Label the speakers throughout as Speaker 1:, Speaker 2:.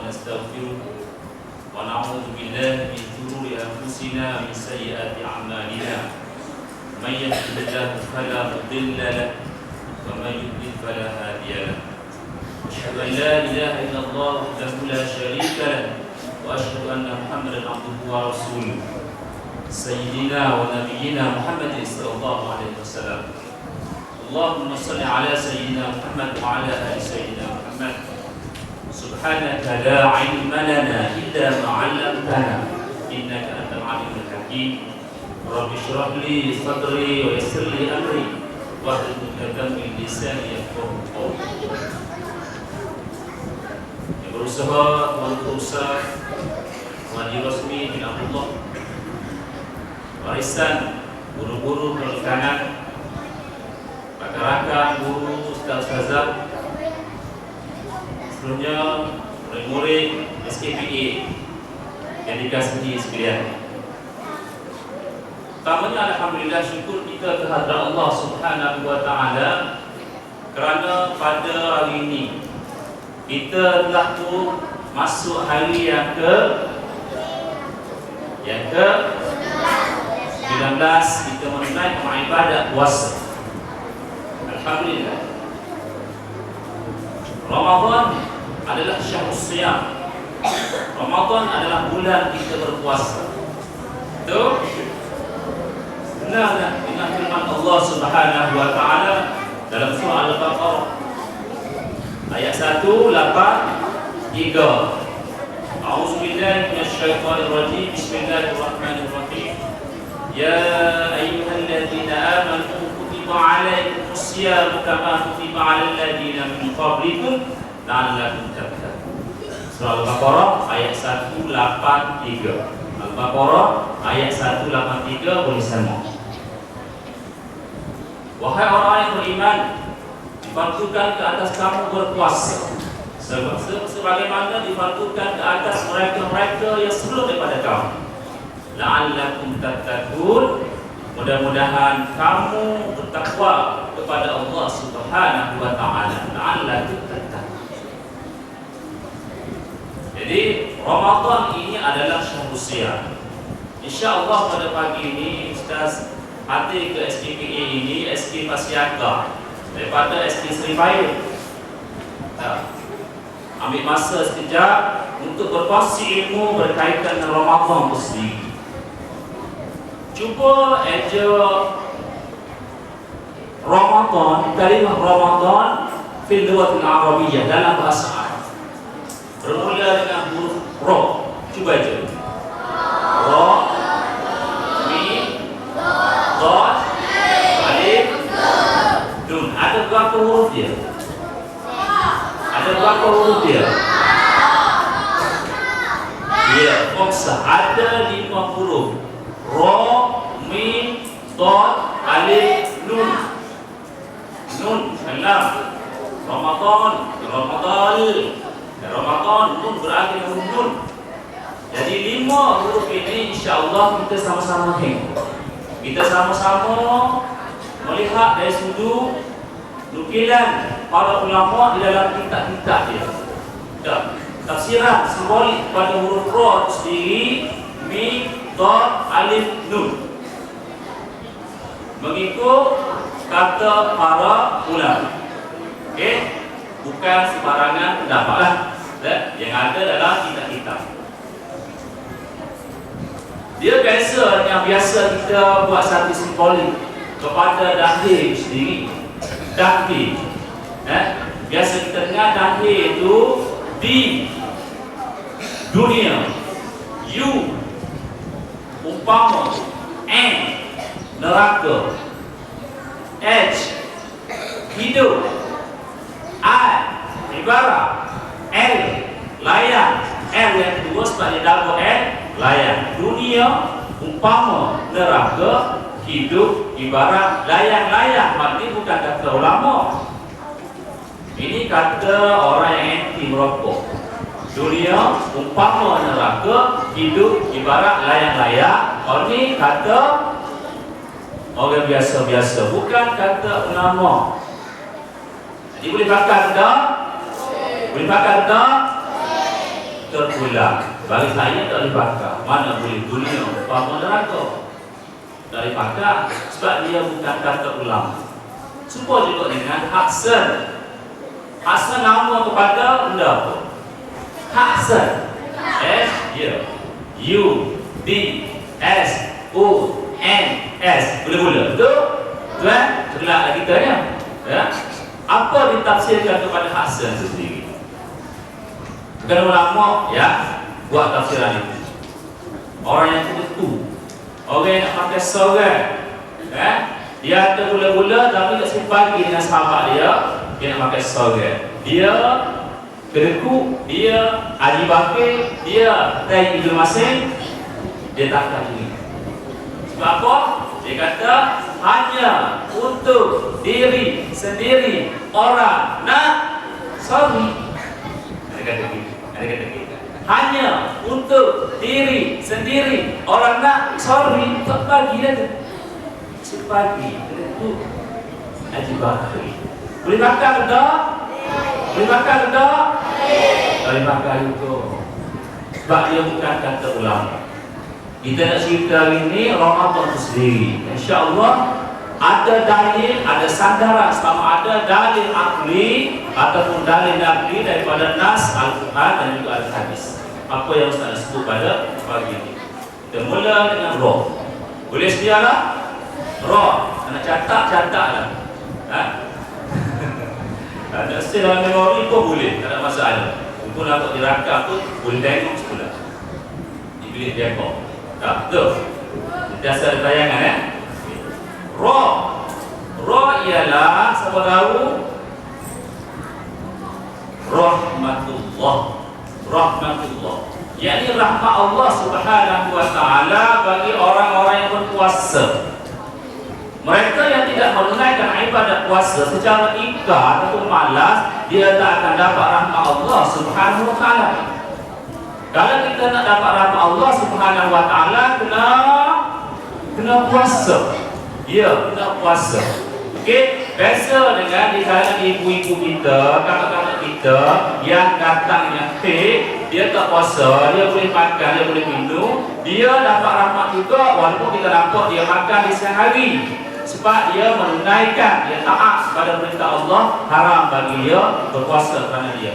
Speaker 1: ونستغفره ونعوذ بالله من شرور أنفسنا ومن سيئات أعمالنا من يهده الله فلا مضل له ومن يضلل فلا هادي له أشهد أن لا إله إلا الله وحده لا شريك له وأشهد أن محمدا عبده ورسوله سيدنا ونبينا محمد صلى الله عليه وسلم اللهم صل على سيدنا محمد وعلى آل سيدنا محمد سبحانك لا علم لنا إلا ما علمتنا إنك أنت العليم الحكيم رب اشرح لي صدري ويسر لي أمري واحلل عقدة من لساني يفقهوا قولي. Yang berusaha berusaha wajib resmi bin Abdullah warisan guru-guru perikanan, rakan-rakan, guru, ustaz-ustazah, sebelumnya murid-murid SKPA yang dikasihi sekalian. Pertamanya alhamdulillah syukur kita kehadrat Allah Subhanahu wa taala kerana pada hari ini kita telah pun masuk hari yang ke 19 kita menunaikan ibadat puasa. Alhamdulillah. Ramadan adalah syahrus siyam. Ramadan adalah bulan kita berpuasa. Itu benar dengan firman Allah Subhanahu wa taala dalam surah Al-Baqarah ayat 183. A'udzubillahi minasyaitonir rajim. Bismillahirrahmanirrahim. Ya ayyuhalladzina amanu kutiba 'alaikumus siyam kama kutiba 'alal ladzina min qablikum la'allakum tattaqun. Surah Al-Baqarah ayat 183. Al-Baqarah ayat 183 boleh sama. Wahai orang yang beriman, difardukan ke atas kamu berpuasa sebagaimana difardukan ke atas mereka-mereka yang sebelum daripada kamu. La'allakum tattaqun, mudah-mudahan kamu bertakwa kepada Allah Subhanahu wa taala. La'allakum tattaqun. Jadi Ramadan ini adalah syahrus siyam. Insyaallah pada pagi ini Ustaz hadir ke SKPA ini, SK Pasiaga daripada SK Seri Payung. Ambil masa sekejap untuk berkongsi ilmu berkaitan dengan Ramadan itu sendiri. Cuba eja Ramadan, kalimah Ramadan fil lughatil arabiyyah dalam bahasa Arab. Bermula dengan huruf ra. Cuba eja. Ra, mim, dad, alif, nun. Ada berapa huruf dia? Ada berapa huruf dia? Ya, foksa. Ada 5 huruf. Ra, mim, dad, alif, nun. Nun, 6. Ramadan, Ramadan, nun berakhir dengan nun. Jadi 5 huruf ini insya-Allah kita sama-sama tengok. Kita sama-sama melihat dari sudut nukilan para ulama di dalam kitab-kitab dia. Tafsiran simbolik pada huruf ra sendiri, mim, dad, alif, nun. Mengikut kata para ulama. Okey, bukan sembarangan pendapatlah. Yang ada dalam kitab-kitab. Dia yang biasa kita buat satu simbolik kepada dahil sendiri. Dahil. Biasa kita dengar dahil itu di dunia. U umpama, N neraka, H hidup, I ibarat, L layan. L yang kedua sebab dia double L, layan. Dunia umpama, neraka, hidup, ibarat, layan-layan. Maknanya bukan kata ulama. Ini kata orang yang anti merokok. Dunia umpama, neraka, hidup, ibarat, layan-layan. Ini kata orang biasa-biasa, bukan kata ulama. Jadi boleh pakai tak? Boleh pakai tak? ulang. Bagi saya tak dibakar. Mana boleh dunia umpama neraka. Tak dibakar sebab dia bukan kata ulang. Cuba juga dengan Hasan. Hasan nama kepada benda apa? Hasan. S ya. U D S O N S. Boleh-boleh. Betul? Tuan, kelak kita ni. Ya. Apa ditafsirkan kepada Hasan itu sendiri? Bukan ulama ya buat tafsiran itu. Orang yang tertentu, orang yang nak pakai sorang, dia ada gula-gula tapi tak simpati dengan sahabat dia nak pakai sorang. Dia kedekut, dia Ali Bakir, dia Tayyib Ibn Masih, dia takkan ini. Sebab apa? Dia kata hanya untuk diri sendiri orang nak sorry. Ada kata gitu. Hanya untuk diri sendiri orang nak sorry tak bagi dah tu. Sepagi itu Haji Bakri. Boleh makan ke tak? Boleh makan ke tak? Boleh makan itu. Sebab dia bukan kata ulama. Kita nak cerita hari ini Ramadan itu sendiri. InsyaAllah ada dalil, ada sandaran sama ada dalil akli ataupun dalil nakli daripada nas Al-Quran dan juga Al-Hadis. Apa yang Ustaz sebut pada pagi ini. Kita mula dengan roh. Boleh sedia tak? Roh. Nak catat lah. Nak sedia dalam memori pun boleh. Tak ada masalah. Untuk nak dirakam pun boleh tengok sekolah. Di bilik dekor. Tak, betul. Kita ada tayangan Roh. Roh ialah siapa tahu? Rahmatullah. Rahmatullah. Yakni rahmat Allah Subhanahu wa taala bagi orang-orang yang berpuasa. Mereka yang tidak menunaikan ibadat puasa secara ikrar ataupun malas, dia tak akan dapat rahmat Allah Subhanahu wa taala. Kalau kita nak dapat rahmat Allah Subhanahu wa taala kena puasa. Ya, kena puasa. Okey, biasa dengan di kalangan ibu-ibu kita, kakak-kakak kita yang datangnya dia tak puasa, dia boleh makan, dia boleh minum, dia dapat rahmat juga walaupun kita nampak dia makan di siang hari. Sebab dia menunaikan, dia taat pada perintah Allah, haram bagi dia berpuasa kerana dia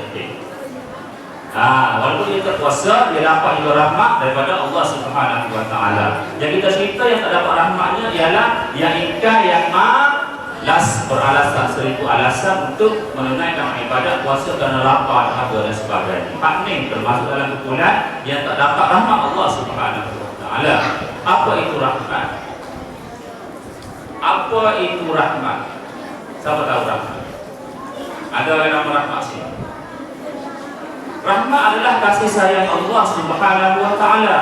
Speaker 1: walaupun dia tak puasa, dia dapat juga rahmat daripada Allah Subhanahu wa taala. Yang kita cerita yang tak dapat rahmatnya ialah yang ingkar, yang malas, beralasan 1000 alasan untuk menunaikan ibadat puasa kerana lapar, dahaga dan sebagainya. Hak ni termasuk dalam kumpulan yang tak dapat rahmat Allah Subhanahu wa taala. Apa itu rahmat? Apa itu rahmat? Siapa tahu rahmat? Ada yang nama rahmat sini? Rahmat adalah kasih sayang Allah Subhanahu wa taala.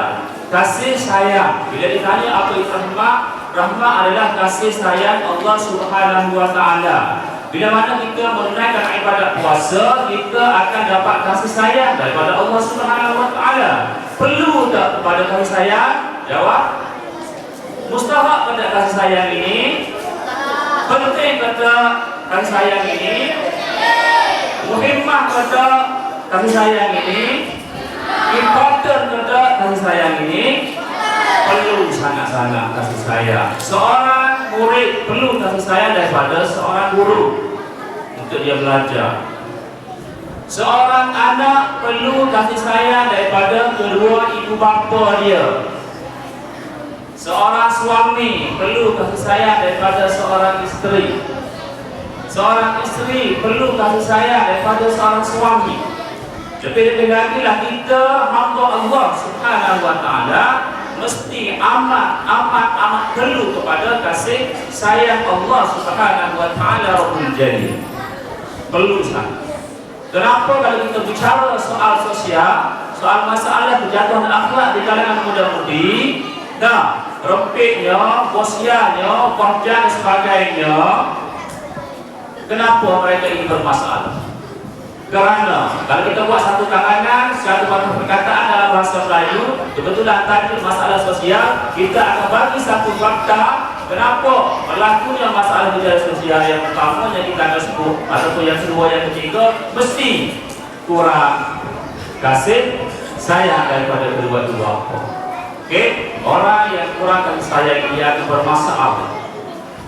Speaker 1: Kasih sayang. Bila ditanya apa itu rahmat, rahmat adalah kasih sayang Allah Subhanahu wa taala. Bila mana kita menunaikan ibadat puasa, kita akan dapat kasih sayang daripada Allah Subhanahu wa taala. Perlu tak kepada kasih sayang? Jawab. Mustahak pada kasih sayang ini? Penting kata kasih sayang ini? Muhimmah kata kasih sayang ini? Important kata kasih sayang ini? Perlu sangat-sangat kasih sayang. Seorang murid perlu kasih sayang daripada seorang guru untuk dia belajar. Seorang anak perlu kasih sayang daripada kedua ibu bapa dia. Seorang suami perlu kasih sayang daripada seorang isteri. Seorang isteri perlu kasih sayang daripada seorang suami. Lebih lagi lah kita hamba Allah Subhanahu wa taala mesti amat perlu kepada kasih sayang Allah Subhanahu wa taala Rabbul Jalil. Perlu sangat. Kenapa kalau kita bicara soal sosial, soal masalah kejatuhan akhlak di kalangan muda-mudi, rempitnya, bosiannya, kerja dan sebagainya, kenapa mereka ini bermasalah? Kerana kalau kita buat satu karangan, satu perkataan dalam bahasa Melayu, kebetulan tajuk masalah sosial, kita akan bagi satu fakta kenapa berlakunya masalah kejahatan sosial yang pertama yang kita akan sebut ataupun yang kedua, yang ketiga, mesti kurang kasih sayang daripada kedua-dua. Orang yang kurang kasih sayang dia akan bermasalah.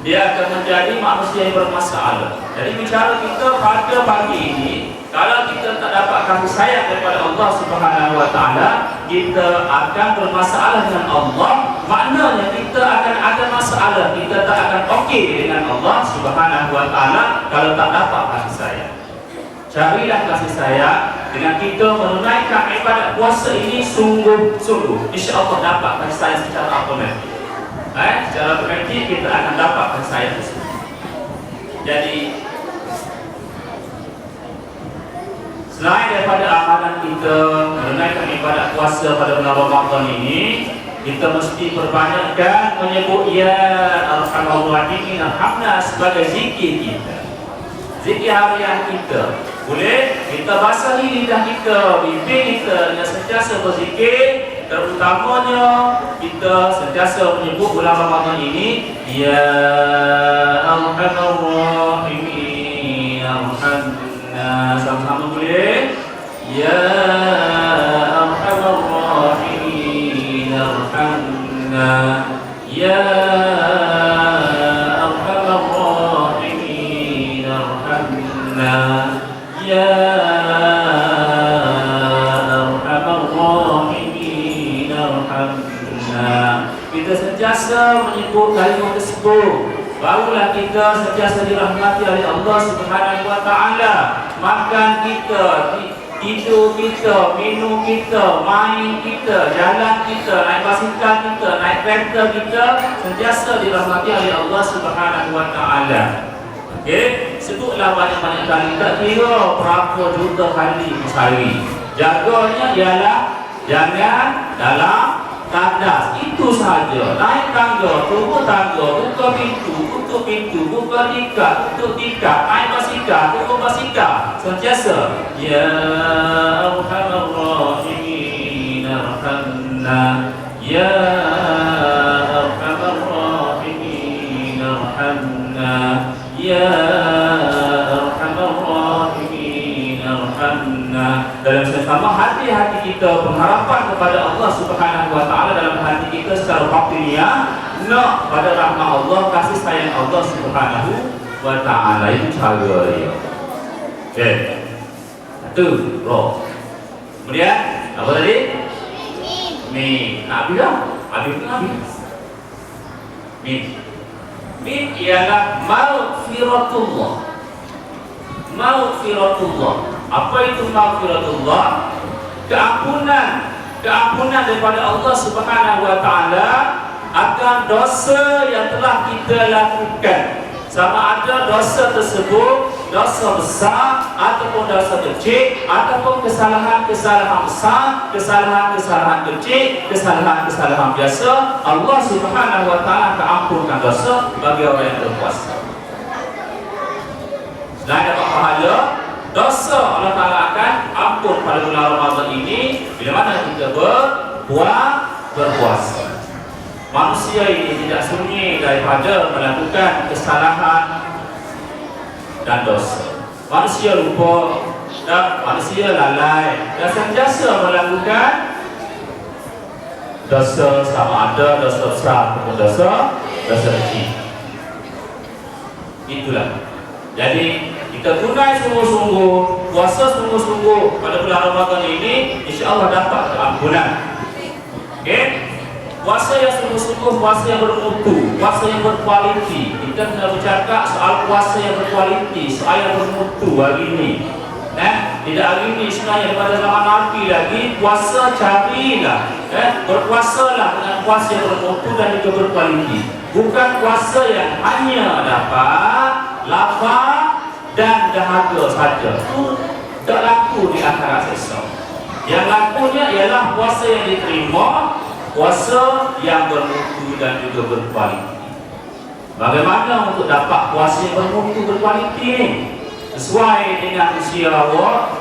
Speaker 1: Dia akan menjadi manusia yang bermasalah. Jadi bicara kita pada pagi ini, kalau kita tak dapat kasih sayang daripada Allah Subhanahu Wa Taala, kita akan bermasalah dengan Allah. Maknanya kita akan ada masalah, kita tak akan okey dengan Allah Subhanahu Wa Taala kalau tak dapat kasih sayang. Carilah kasih sayang dengan kita menunaikan ibadat puasa ini sungguh-sungguh. Insya-Allah dapat kasih sayang secara otomatis. Secara otomatis kita akan dapat kasih sayang tersebut. Jadi selain daripada amalan kita menunaikan ibadat puasa pada bulan Ramadan ini, kita mesti perbanyakkan menyebut ya Alhamdulillah alhamdulillah sebagai zikir kita. Zikir harian kita. Boleh kita basahi lidah kita, bibir kita dengan sentiasa berzikir. Terutamanya kita sentiasa menyebut bulan Ramadan ini ya Arhamar Rahimin Arhamna. Sama-sama boleh ya Arhamar Rahimin Arhamna ya Arhamar Rahimin Arhamna ya kita sentiasa menyebut kalimat tersebut, barulah kita sentiasa dirahmati oleh Allah Subhanahu Wa Taala. Makan kita, tidur kita, minum kita, main kita, jalan kita, naik basikal kita, naik kereta kita, sentiasa dirahmati oleh Allah Subhanahu Wa Taala. Sebutlah banyak-banyak kali, tak kira berapa juta kali sehari. Jaganya ialah jangan dalam tandas, itu sahaja. Naik tangga, turun tangga, buka pintu, tutup pintu, buka tikar, tutup tikar, naik basikal, turun basikal. Sentiasa ya Arhamar Rahimin Arhamna ya Arhamar Rahimin Arhamna ya Arhamar Rahimin Arhamna. Dalam sesama hati-hati kita pengharapan kepada Allah Subhanahu Wa Taala, dalam hati kita secara batiniah nak pada rahmat Allah, kasih sayang Allah Subhanahu Wa Taala. Itu cara dia. Satu roh. Kemudian apa tadi? Min. Nabi dah. Nabi. Min ialah maghfiratullah. Maghfiratullah. Apa itu maghfiratullah? Keampunan daripada Allah Subhanahu Wa Taala akan dosa yang telah kita lakukan. Sama ada dosa tersebut dosa besar ataupun dosa kecil, ataupun kesalahan-kesalahan besar, kesalahan-kesalahan kecil, kesalahan-kesalahan biasa, Allah Subhanahu Wa Taala akan ampunkan dosa bagi orang yang berpuasa. Selain dapat pahala, dosa Allah Ta'ala akan ampun pada bulan Ramadan ini bila mana kita berpuasa. Manusia ini tidak sunyi daripada melakukan kesalahan dan dosa. Manusia lupa dan manusia lalai dan sentiasa melakukan dosa, sama ada dosa besar ataupun dosa kecil. Itulah. Jadi kita tunai sungguh-sungguh, puasa sungguh-sungguh pada bulan Ramadan ini, insya-Allah dapat keampunan. Puasa yang sungguh-sungguh, puasa yang bermutu, puasa yang berkualiti. Kita sudah bercakap soal puasa yang berkualiti, soal yang bermutu hari ini. Tidak hari ini sebenarnya pada zaman Nabi lagi, puasa carilah, berpuasalah dengan puasa yang bermutu dan juga berkualiti. Bukan puasa yang hanya dapat lapar dan dahaga saja. Itu tak laku di akhirat esok. Yang lakunya ialah puasa yang diterima, puasa yang bermutu dan juga berkualiti. Bagaimana untuk dapat puasa yang bermutu berkualiti ni? Sesuai dengan usia awak,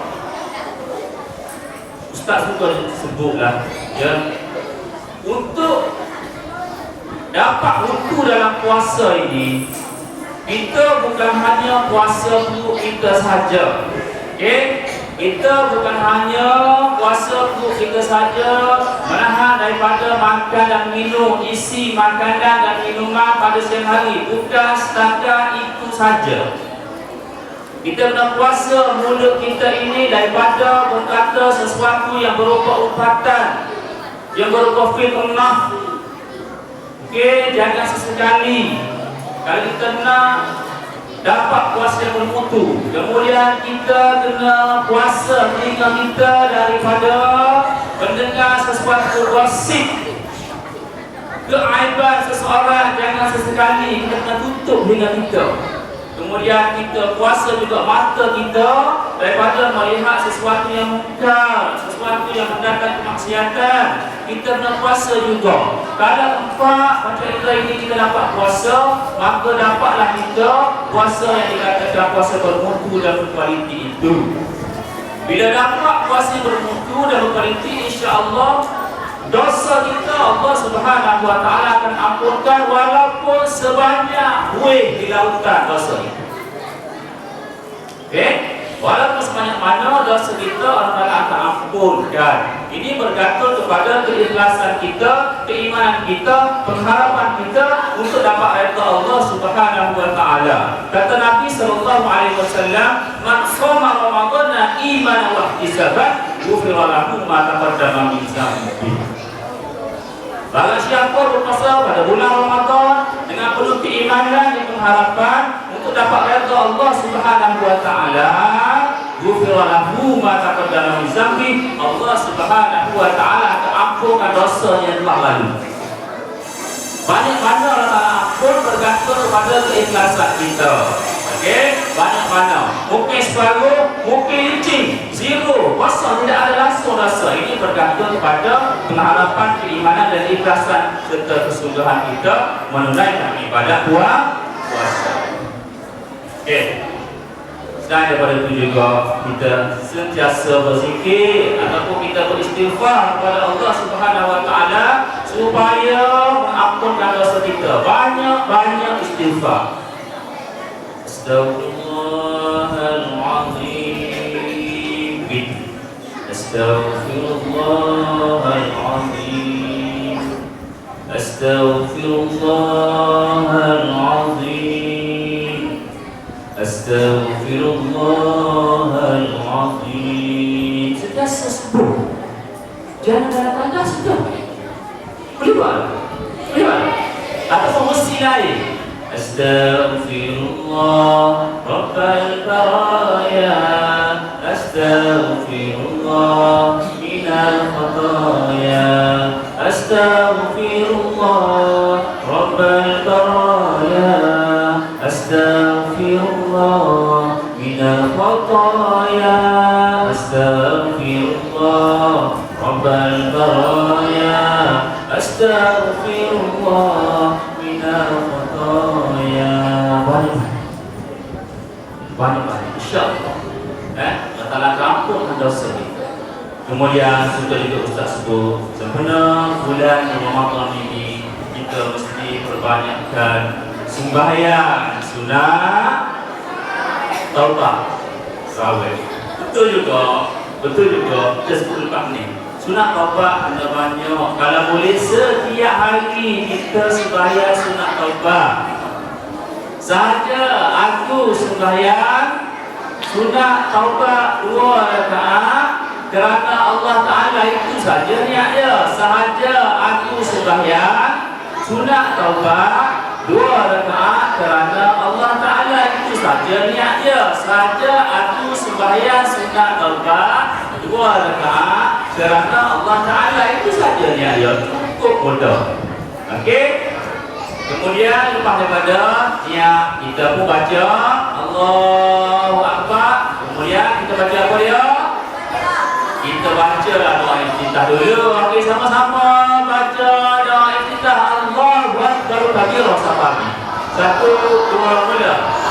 Speaker 1: Ustaz suka sebutlah, ya, untuk dapat mutu dalam puasa ini, kita bukan hanya puasa untuk kita saja. Kita bukan hanya puasa untuk kita saja menahan daripada makan dan minum, isi makanan dan minuman pada siang hari. Bukan setakat itu saja. Kita kena puasa mulut kita ini daripada berkata sesuatu yang berupa umpatan, yang berupa fitnah. Okey, jangan sesekali. Kalau kita nak dapat puasa yang bermutu, kemudian kita kena puasa telinga kita daripada mendengar sesuatu gosip, keaiban seseorang. Jangan sesekali kita kena tutup telinga kita. Kemudian kita puasa juga mata kita daripada melihat sesuatu yang mungkar, sesuatu yang mendatangkan kemaksiatan. Kita kena puasa juga. Kalau empat macam ini kita dapat puasa, maka dapatlah kita puasa yang dikatakan puasa bermutu dan berkualiti itu. Bila dapat puasa bermutu dan berkualiti, insya-Allah dosa kita Allah Subhanahu wa taala akan ampunkan walaupun sebanyak buih di lautan dosa kita. Okey? Walaupun sebanyak mana dosa kita Allah Taala akan ampunkan. Ini bergantung kepada keikhlasan kita, keimanan kita, pengharapan kita untuk dapat redha Allah Subhanahu wa taala. Kata Nabi sallallahu alaihi wasallam, "Man shoma Ramadhana imanan wa ihtisaban, ghufira lahu ma taqaddama min dhanbihi." Barang siapa berpuasa pada bulan Ramadan dengan penuh keimanan dan pengharapan untuk dapat redha Allah Subhanahu wa taala, ghufira lahu ma taqaddama min dhanbihi, Allah Subhanahu wa taala akan ampunkan dosa yang telah lalu. Banyak mana Allah Taala ampun bergantung kepada keikhlasan kita. Okey, banyak mana. Mungkin separuh, mungkin licin, zero, kosong, tidak ada langsung dosa. Ini bergantung kepada pengharapan, keimanan dan ikhlasan serta kesungguhan kita menunaikan ibadah puasa. Okey. Selain daripada itu juga kita sentiasa berzikir ataupun kita beristighfar kepada Allah Subhanahu wa taala supaya mengampunkan dosa kita. Banyak-banyak istighfar. Astaghfirullahalazim. Astaghfirullahalazim. Astaghfirullahalazim. Astaghfirullahalazim. Sentiasa sebut. Jangan tanda-tanda sudah. Boleh buat? Ataupun mesti lain. Astaghfirullah Rabbal baraya, Astaghfirullah minal khataya, Astaghfirullah Rabbal baraya, Astaghfirullah minal khataya, Astaghfirullah Rabbal baraya, Astaghfirullah minal khataya. Banyak-banyak insya-Allah. Allah Taala ampunkan dosa kita. Kemudian sudah juga Ustaz sebut, sebenarnya bulan Ramadan ini kita mesti perbanyakkan sembahyang sunat taubah tarawih. Betul juga kita sebut lepas ni. Sunat taubah ada banyak. Kalau boleh setiap hari kita sembahyang sunat taubah. Sahaja aku sembahyang sunat taubah 2 rakaat kerana Allah Taala, itu saja niatnya. Sahaja aku sembahyang sunat taubah 2 rakaat kerana Allah Taala, itu saja niatnya. Sahaja aku sembahyang sunat taubah 2 rakaat kerana Allah Taala, itu saja niatnya. Cukup mudah. Okey. Kemudian lepas daripada niat, kita pun baca Allahu Akbar. Kemudian kita baca apa dia? Kita baca doa iftitah dulu. Okey, sama-sama baca doa iftitah. Allahu Akbar kabira sabani. 1, 2, mula.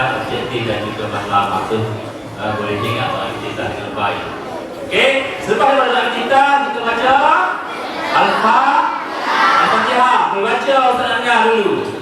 Speaker 1: tujuan, objektif dan juga matlamat tu boleh ingat doa kita dengan baik. Okey, selepas daripada kita baca Al-Fatihah. Boleh baca Ustaz Angah dulu.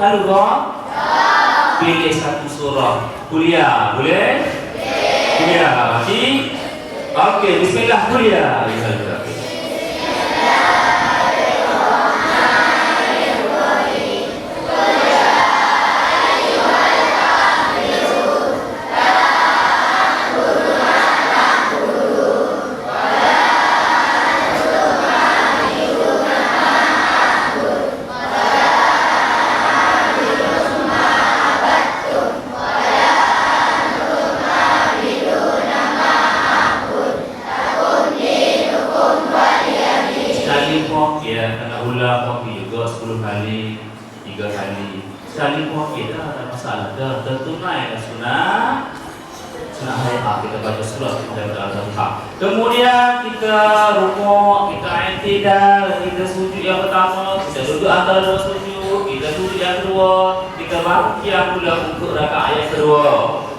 Speaker 1: Lalu pilih satu surah kuliah, boleh? Kuliah, mati. Okey, bismillah kuliah. Kemudian kita rukuk, kita i'tidal, kita sujud yang pertama, kita duduk antara dua sujud, kita sujud yang kedua, kita baru qiyam pula untuk rakaat yang kedua.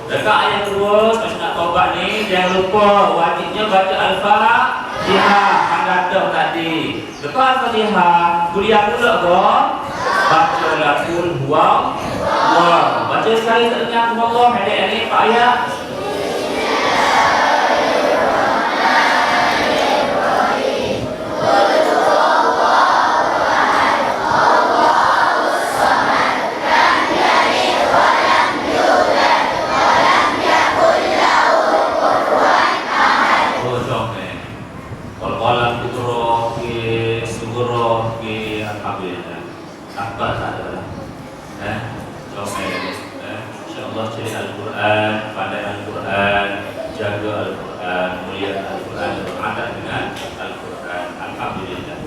Speaker 1: Rakaat yang kedua, macam nak taubat ni, jangan lupa wajibnya baca Al-Fatihah anda dah tadi. Lepas Al-Fatihah, kuliah pula ke? Baca Qul huwallah. Baca sekali tak dengar Allah, adik-adik Pak ayat. InsyaAllah cari Al-Quran, pandai Al-Quran, jaga Al-Quran, mulia Al-Quran, beradat dengan Al-Quran. Alhamdulillah.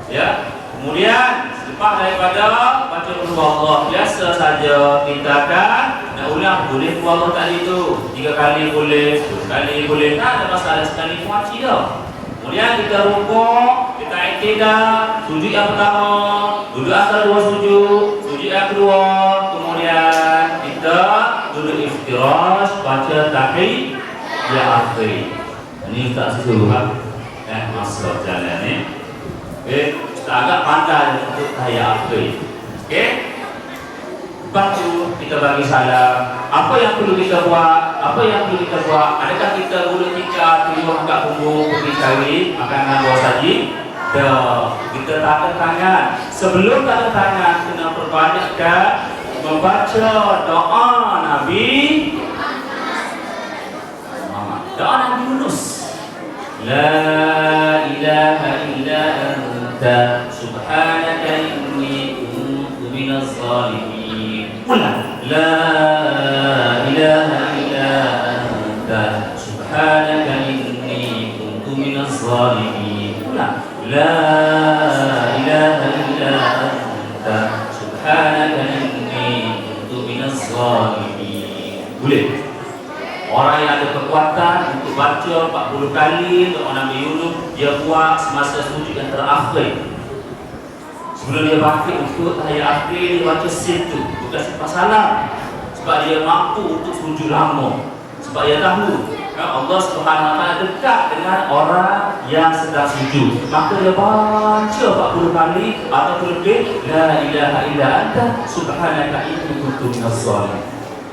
Speaker 1: Ya. Kemudian selepas daripada baca Qul Allah, biasa saja kita akan nak ulang boleh Qul Allah tadi tu 3 kali boleh, 10 kali boleh, tak ada masalah, sekali puaci dah. Kemudian kita rukuk, kita i'tidal, sujud yang pertama, duduk antara dua sujud, sujud yang kedua, kemudian kita duduk iftirash, baca tahiyyah akhir. Ini tak suruh masuk jalan ni. Okey, kita agak pandai untuk tahiyyah akhir. Okey. Lepas tu kita bagi salam. Apa yang perlu kita buat? Apa yang perlu kita buat? Adakah kita boleh tinggal tidur angkat punggung pergi cari makanan bawah saji? Dah, kita tarik tangan. Sebelum tarik tangan kena perbanyakkan membaca doa Nabi Muhammad. Doa Nabi Yunus. La ilaha illa anta subhanaka inni kuntu minaz zalimin. Ulang. La ilaha illa anta subhanaka inni kuntu minaz zalimin. Ulang. La ilaha illa anta subhanaka inni kuntu minaz zalimin. Boleh. Orang yang ada kekuatan untuk baca 40 kali doa Nabi Yunus, dia buat semasa sujud yang terakhir. Sebelum dia bangkit untuk tahiyyah akhir, dia baca situ. Bukan sebab salah, sebab dia mampu untuk sujud lama. Sebab dia tahu Allah Subhanahu Wa Taala dekat dengan orang yang sedang sujud. Maka dia baca 40 kali ataupun lebih, la ilaha illa anta subhanaka inni kuntu minaz zalimin.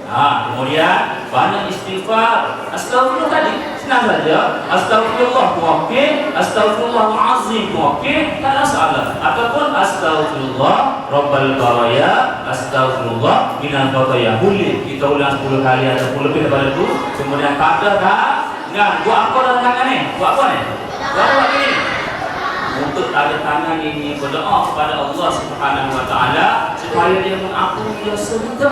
Speaker 1: Kemudian banyak istighfar. Astagfirullah tadi senang saja. Astagfirullah okey, astagfirullahalazim okey, tak ada masalah. Ataupun astagfirullah rabbal baraya, astagfirullah minal khataya. Boleh kita ulang 10 kali ataupun lebih daripada itu. Kemudian tak ada Nah, buat apa dalam tangan ni? Buat apa ni? Buat apa ni? Untuk tanda tangan ini berdoa kepada Allah Subhanahu Wa Taala supaya Dia mengampuni dosa kita.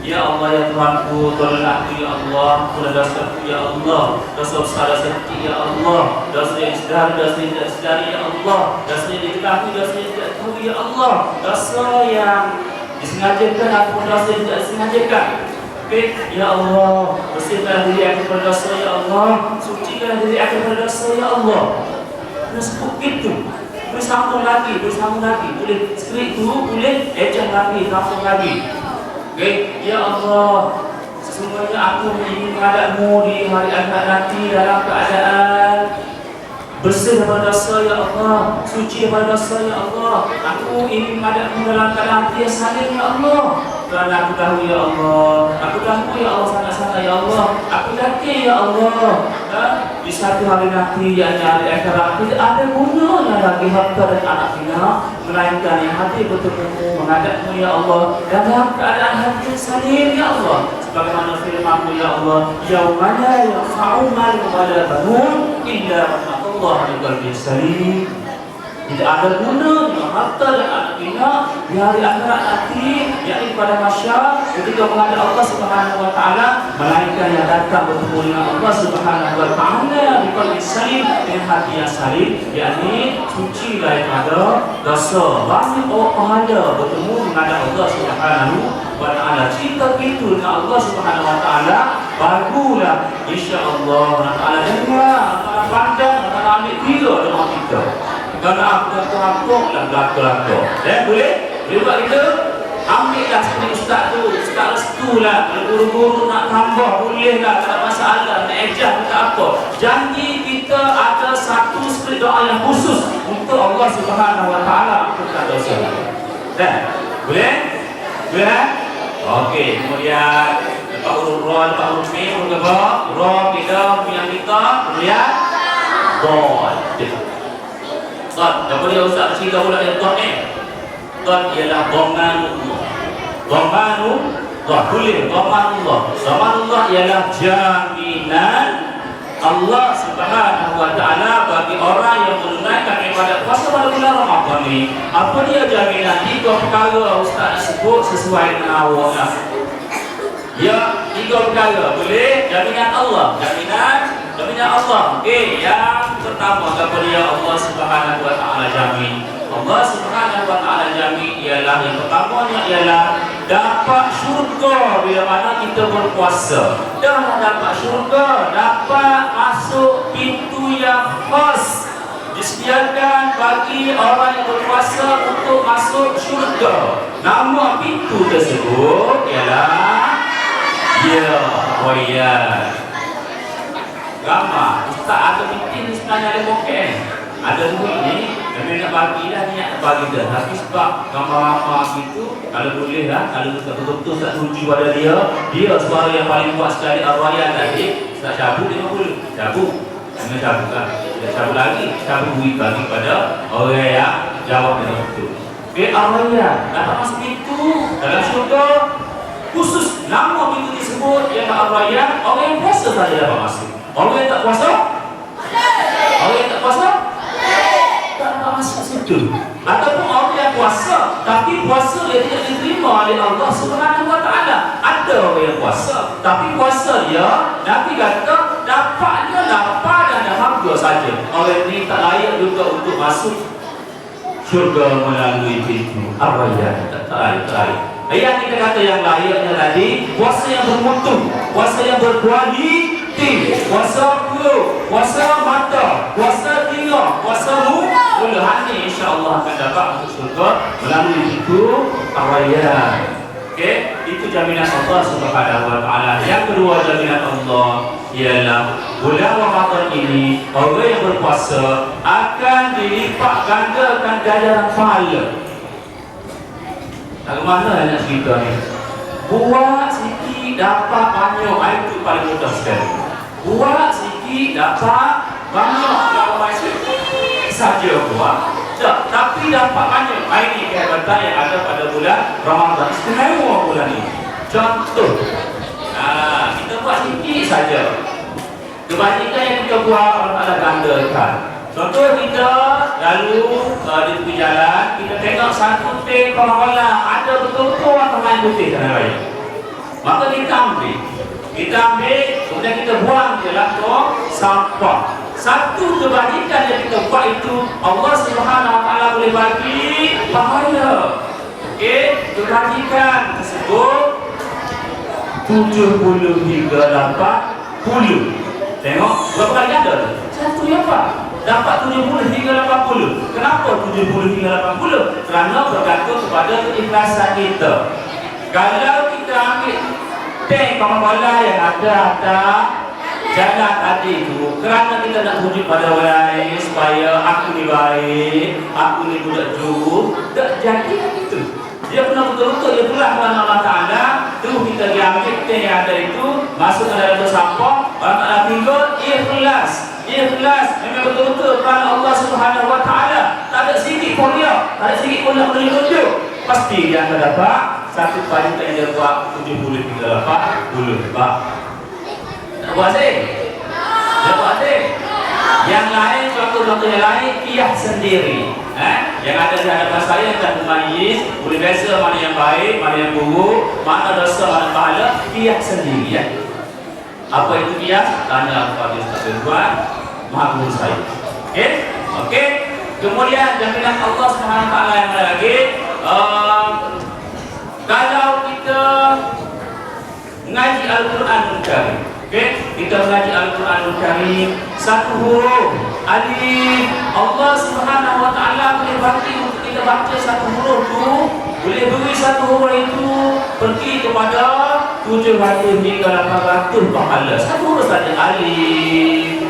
Speaker 1: Ya Allah, ya Tuhanku, tolonglah aku ya Allah, tolong dosaku ya Allah, dosa besar, dosa kecil ya Allah, dosa yang sedar, dosa yang tidak sedar ya Allah, dosa yang diketahui, dosa yang tidak diketahui ya Allah, dosa yang disengajakan ataupun dosa yang tidak disengajakan. Ya Allah, bersihkanlah diri aku berdosa ya Allah, sucikanlah diri aku berdosa ya Allah. Sebut itu, boleh sambung lagi, boleh skrip tu, boleh ejak lagi, sambung lagi. Ya Allah, sesungguhnya aku ingin menghadap-Mu di hari akhirat nanti dalam keadaan bersih daripada dosa ya Allah, suci daripada dosa ya Allah. Aku ingin menghadap-Mu dalam keadaan hati yang saling ya Allah. Kerana aku tahu ya Allah, aku tahu ya Allah sangat-sangat ya Allah, aku yakin ya Allah, di satu hari nanti yang hari akhirat tidak ada gunanya lagi harta dan anak kita, melainkan yang hati bertemu menghadap-Mu ya Allah dalam keadaan hati saling ya Allah. Sebagaimana firman-Mu ya Allah, yaumana yanfa'u malun wala banun illa man atallaha biqalbin salim. Tidak ada guna harta dan anak kita di hari akhirat nanti, yakni pada masyarakat ketika menghadap Allah Subhanahu Wa Taala, melainkan yang datang bertemu dengan Allah Subhanahu Wa Taala biqalbin salim, dengan hati yang salim, yakni suci daripada dosa. Banyak orang pahala bertemu menghadap Allah Subhanahu Wa Taala. Cinta itu dengan Allah Subhanahu Wa Taala barulah insya-Allah Allah Taala dengar, Allah pandang, Allah ambil kira doa kita. Kerana aku lah belakang. Boleh? Boleh buat kita? Ambillah seperti ustaz tu, ustaz restu lah. Kalau guru-guru nak tambah, boleh lah. Tak ada masalah, nak ejah, tak apa. Janji kita ada satu seperti doa yang khusus untuk Allah Subhanahu Wa Taala ampunkan dosa. Boleh? Boleh? Okey, kemudian lepas huruf Ra, lepas huruf Mim, huruf Ba, Ra kita punya kita, kemudian Dal. Dal, dia Ustaz cerita pula yang Dal ni. Dal ialah Dhamanullah. Dhamanullah, boleh Dhamanullah. Dhamanullah ialah jaminan Allah Subhanahu Wa Taala bagi orang yang menunaikan ibadat puasa pada bulan Ramadan ni. Apa dia jaminan? 3 perkara Ustaz sebut sesuai dengan awaknya. Ya, 3 perkara. Boleh jaminan Allah. Jaminan Allah. Okey, yang pertama kepada dia Allah Subhanahu Wa Taala jamin. Allah Subhanahu Wa Taala jamin ialah yang pertamanya ialah dapat syurga bila mana kita berpuasa. Dan dapat syurga, dapat masuk pintu yang khas disediakan bagi orang yang berpuasa untuk masuk syurga. Nama pintu tersebut ialah Rayyan. Ramah, Ustaz ada meeting ni sebenarnya ada bokeh. Ada duit ni, kami nak bagi dah, niat nak bagi dah. Tapi sebab gambar-gambar gitu, kalau boleh lah, kalau betul-betul tak tuju pada dia suara yang paling kuat sekali Ar-Rayyan tadi, Ustaz cabut 50. Cabut. Jangan cabut lah. Tidak cabut lagi. Cabut duit bagi pada orang yang jawab dengan betul. Ar-Rayyan, dapat masuk pintu dalam syurga. Khusus nama pintu disebut yang Ar-Rayyan, orang yang puasa saja dapat masuk. Orang yang tak puasa? Orang yang tak puasa? Tak masuk situ. Ataupun orang yang puasa tapi puasa dia tidak diterima oleh Allah Subhanahu Wa Taala. Ada orang yang puasa tapi puasa dia Nabi kata dapatnya lapar dan dahaga saja. Orang ini tak layak juga untuk masuk syurga melalui pintu Ar-Rayyan. Tak layak. Yang kita kata yang layaknya tadi, puasa yang bermutu, puasa yang berkualiti, puasa perut, puasa mata, puasa telinga, puasa mulut. Ini insya-Allah akan dapat masuk syurga melalui pintu Ar-Rayyan. Okey, itu jaminan Allah Subhanahu Wa Taala. Yang kedua jaminan Allah ialah bulan Ramadan ini orang yang berpuasa akan dilipat gandakan ganjaran pahala. Kalau mana nak cerita ni? Buat sikit dapat banyak, itu paling mudah sekali. Buat sikit dapat banyak, kalau sikit saja buat, tapi dapat banyak. Ini kehebatan yang ada pada bulan Ramadan. Istimewa bulan ini. Contoh, kita buat sikit saja. Kebajikan yang kita buat Allah Ta'ala gandakan. Contoh kita lalu di tepi jalan, kita tengok satu teh kolam ada betul-betul orang main putih sana raya. Maka kita ambil, kemudian kita buang di dalam tong sampah. Satu kebajikan yang kita buat itu Allah Subhanahu Wa Taala boleh bagi pahala. Okey, kebajikan tersebut 70 hingga 80. Tengok berapa kali ganda? Satu yang apa? Dapat 70 hingga 80. Kenapa 70 hingga 80? Kerana bergantung kepada keikhlasan kita. Kalau kita ambil tank bola yang ada jalan tadi itu, kerana kita nak tunjuk pada orang lain supaya aku ni baik, aku ni budak jujur, tak jadi itu. Dia pernah betul-betul dia pulang kerana Allah Ta'ala. Tu kita diambil tank yang ada itu, masuk ke dalam sampah, Allah Ta'ala tinggal, ikhlas memang betul-betul kerana Allah Subhanahu Wa Taala. Tak ada sikit pun dia, tak ada sikit pun nak menunjuk. Pasti dia akan dapat satu pajukan yang dia buat 70 hingga 80. Tak buat sih? Tak buat sih? Yang lain, contoh-contoh yang lain, kiyah sendiri. Yang ada di hadapan saya akan memayis, boleh beza mana yang baik, mana yang buruk, mana dosa, mana pahala, kiyah sendiri ya. Apa itu kiyah? Tanya kepada Ustaz Ridwan, maklum saya. Okey. Kemudian jaminan Allah Subhanahu Wa Taala yang lagi, kalau kita mengaji Al-Quran Al-Karim, kita mengaji Al-Quran Al-Karim, satu huruf alif, Allah Subhanahu Wa Taala boleh bagi untuk kita baca satu huruf tu, boleh beri satu huruf itu pergi kepada 700 hingga 800 pahala. Satu huruf saja alif.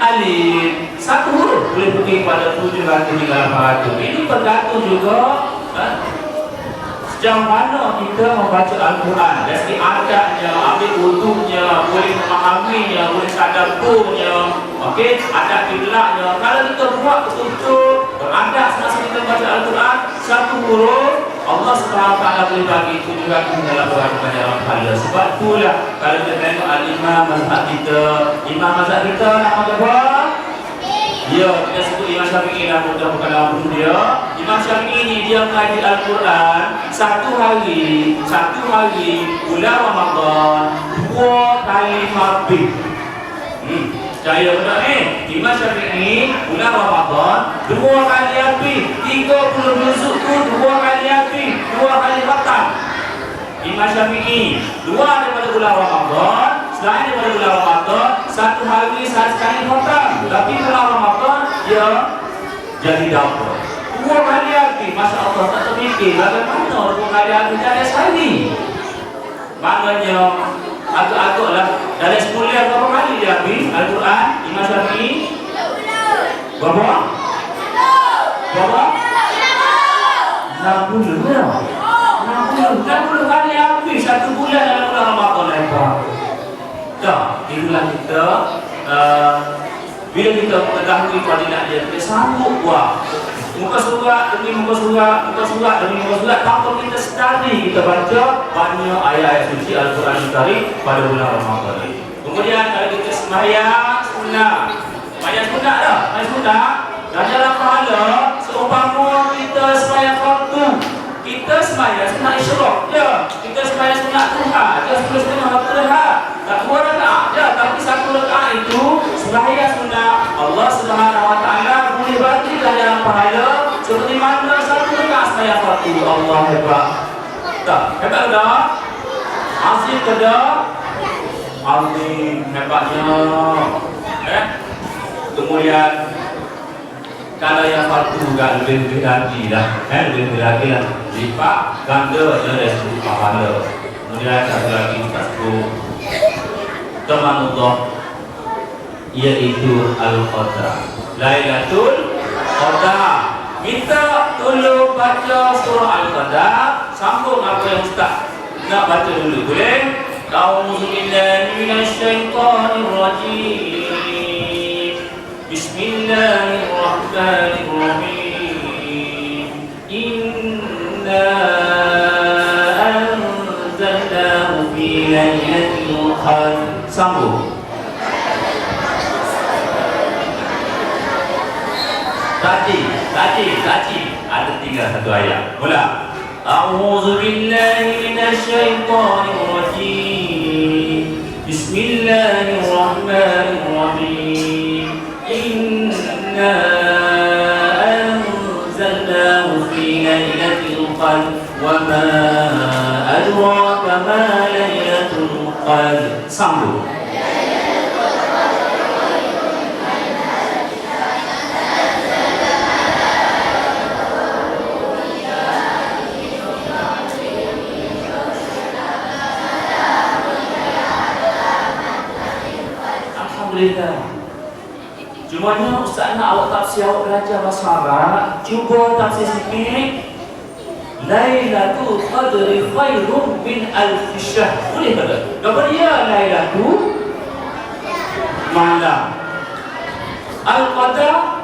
Speaker 1: Alif satu huruf boleh pergi pada 700 hingga 800. Ini tergantung juga sejauh mana kita membaca Al-Quran. Dari segi adabnya, ambil wudunya, boleh memahaminya, boleh tadabburnya, okey, adab qiblatnya. Kalau kita buat betul-betul beradab semasa kita baca Al-Quran, satu huruf Allah Subhanahu Wa Taala boleh bagi 700 hingga 800 banyak pahala. Sebab itulah kalau kita tengok al-imam mazhab kita nama apa? Ya, kita sebut Imam Syafi'i lah, mudah bukan nama dia. Imam Syafi'i ni dia mengaji Al-Quran satu hari bulan Ramadan 2 kali mabit. Percaya benar Imam Syafi'i bulan Ramadan 2 kali habis, 30 juzuk tu 2 kali habis, 2 kali khatam. Imam Syafi'i 2 daripada bulan Ramadan, selain daripada bulan Ramadan, satu hari sekali khatam. Tapi bulan Ramadan dia jadi dapat 2 kali habis. Masya Allah, tak terfikir bagaimana 2 kali habis dari sekali. Maknanya agak-agak lah dari 10 berapa kali dia habis Al-Quran Imam Syafi'i? Berapa? 60 ya? 60 kali habis satu bulan dalam bulan Ramadan lepas. Tak, itulah kita bila kita mengetahui fadilah dia, kita sanggup buat muka surat demi muka surat tanpa kita sedari kita baca banyak ayat-ayat suci Al-Quran Al-Karim pada bulan Ramadan ini. Kemudian kalau kita sembahyang sunat, dan dalam pahala seumpama kita sembahyang fardu, kita sembahyang sunat isyraq je, kita sembahyang sunat duha je 10.30 waktu duha, tak 2 rakaat je, tapi 1 rakaat itu sembahyang sunat. Allah Subhanahu Wa Taala boleh bagi dalam pahala seperti mana 1 rakaat sembahyang fardu. Allah hebat. Tak hebat dah? Azim ke dah? Azim hebatnya. Kemudian kalau yang fardu juga lebih lagi lah, lipat ganda dari segi pahala. Kemudian satu lagi kita sebut teman Allah, iaitu Al-Qadar, Lailatul Qadar. Kita tolong baca surah Al-Qadar, sambung apa yang Ustaz nak baca dulu, boleh? A'udzubillahi minasyaitonirrajim. Bismillahirrahmanirrahim. Inna anzalnahu fi lailatul qadr. Sambung. Tadi ada tinggal satu ayat. Mula. A'udzu billahi minasy syaithanir rajim. Bismillahirrahmanirrahim. Inna anzalnahu fi lailatul qadr wa ma adraka ma lailatul qadr. Sambung. Cumanya Ustaz nak awak tafsir, awak belajar bahasa Arab, cuba tafsir sikit. Lailatul Qadri khairun min alf syahr. Boleh tak? Apa dia Lailatul malam? Al-Qadar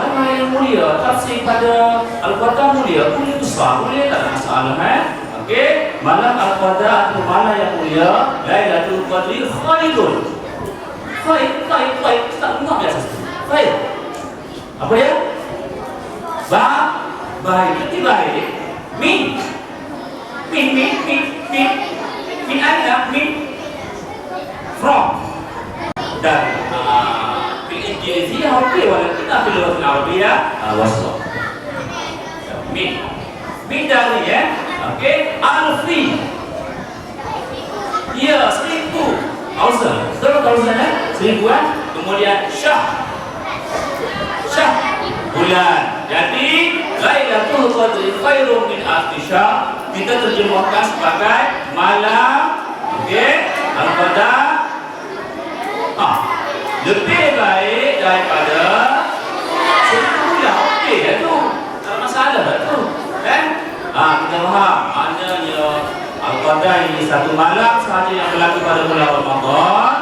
Speaker 1: nama yang mulia. Tafsir pada Al-Qadar mulia, boleh besar, boleh tak ada masalah Okey, malam Al-Qadar atau malam yang mulia, Lailatul Qadri khairun. Khair, tak dengar biasa. Khair. Apa ya? Baik, berarti baik. Min ada, from. Dan fil Injiliziyah okey, walaupun fil lughatil Arabiyyah wasl. Min dari ya. Okey, alfi. Ya, 1000. Seribu kemudian syah bulan. Jadi Lailatul Qadri khairun min alf syahr kita terjemahkan sebagai malam, okey, Al-Qadar lebih baik daripada 1000 bulan. Okey ya tu, tak ada masalah tu kita faham maknanya Al-Qadar ini satu malam sahaja yang berlaku pada bulan Ramadan.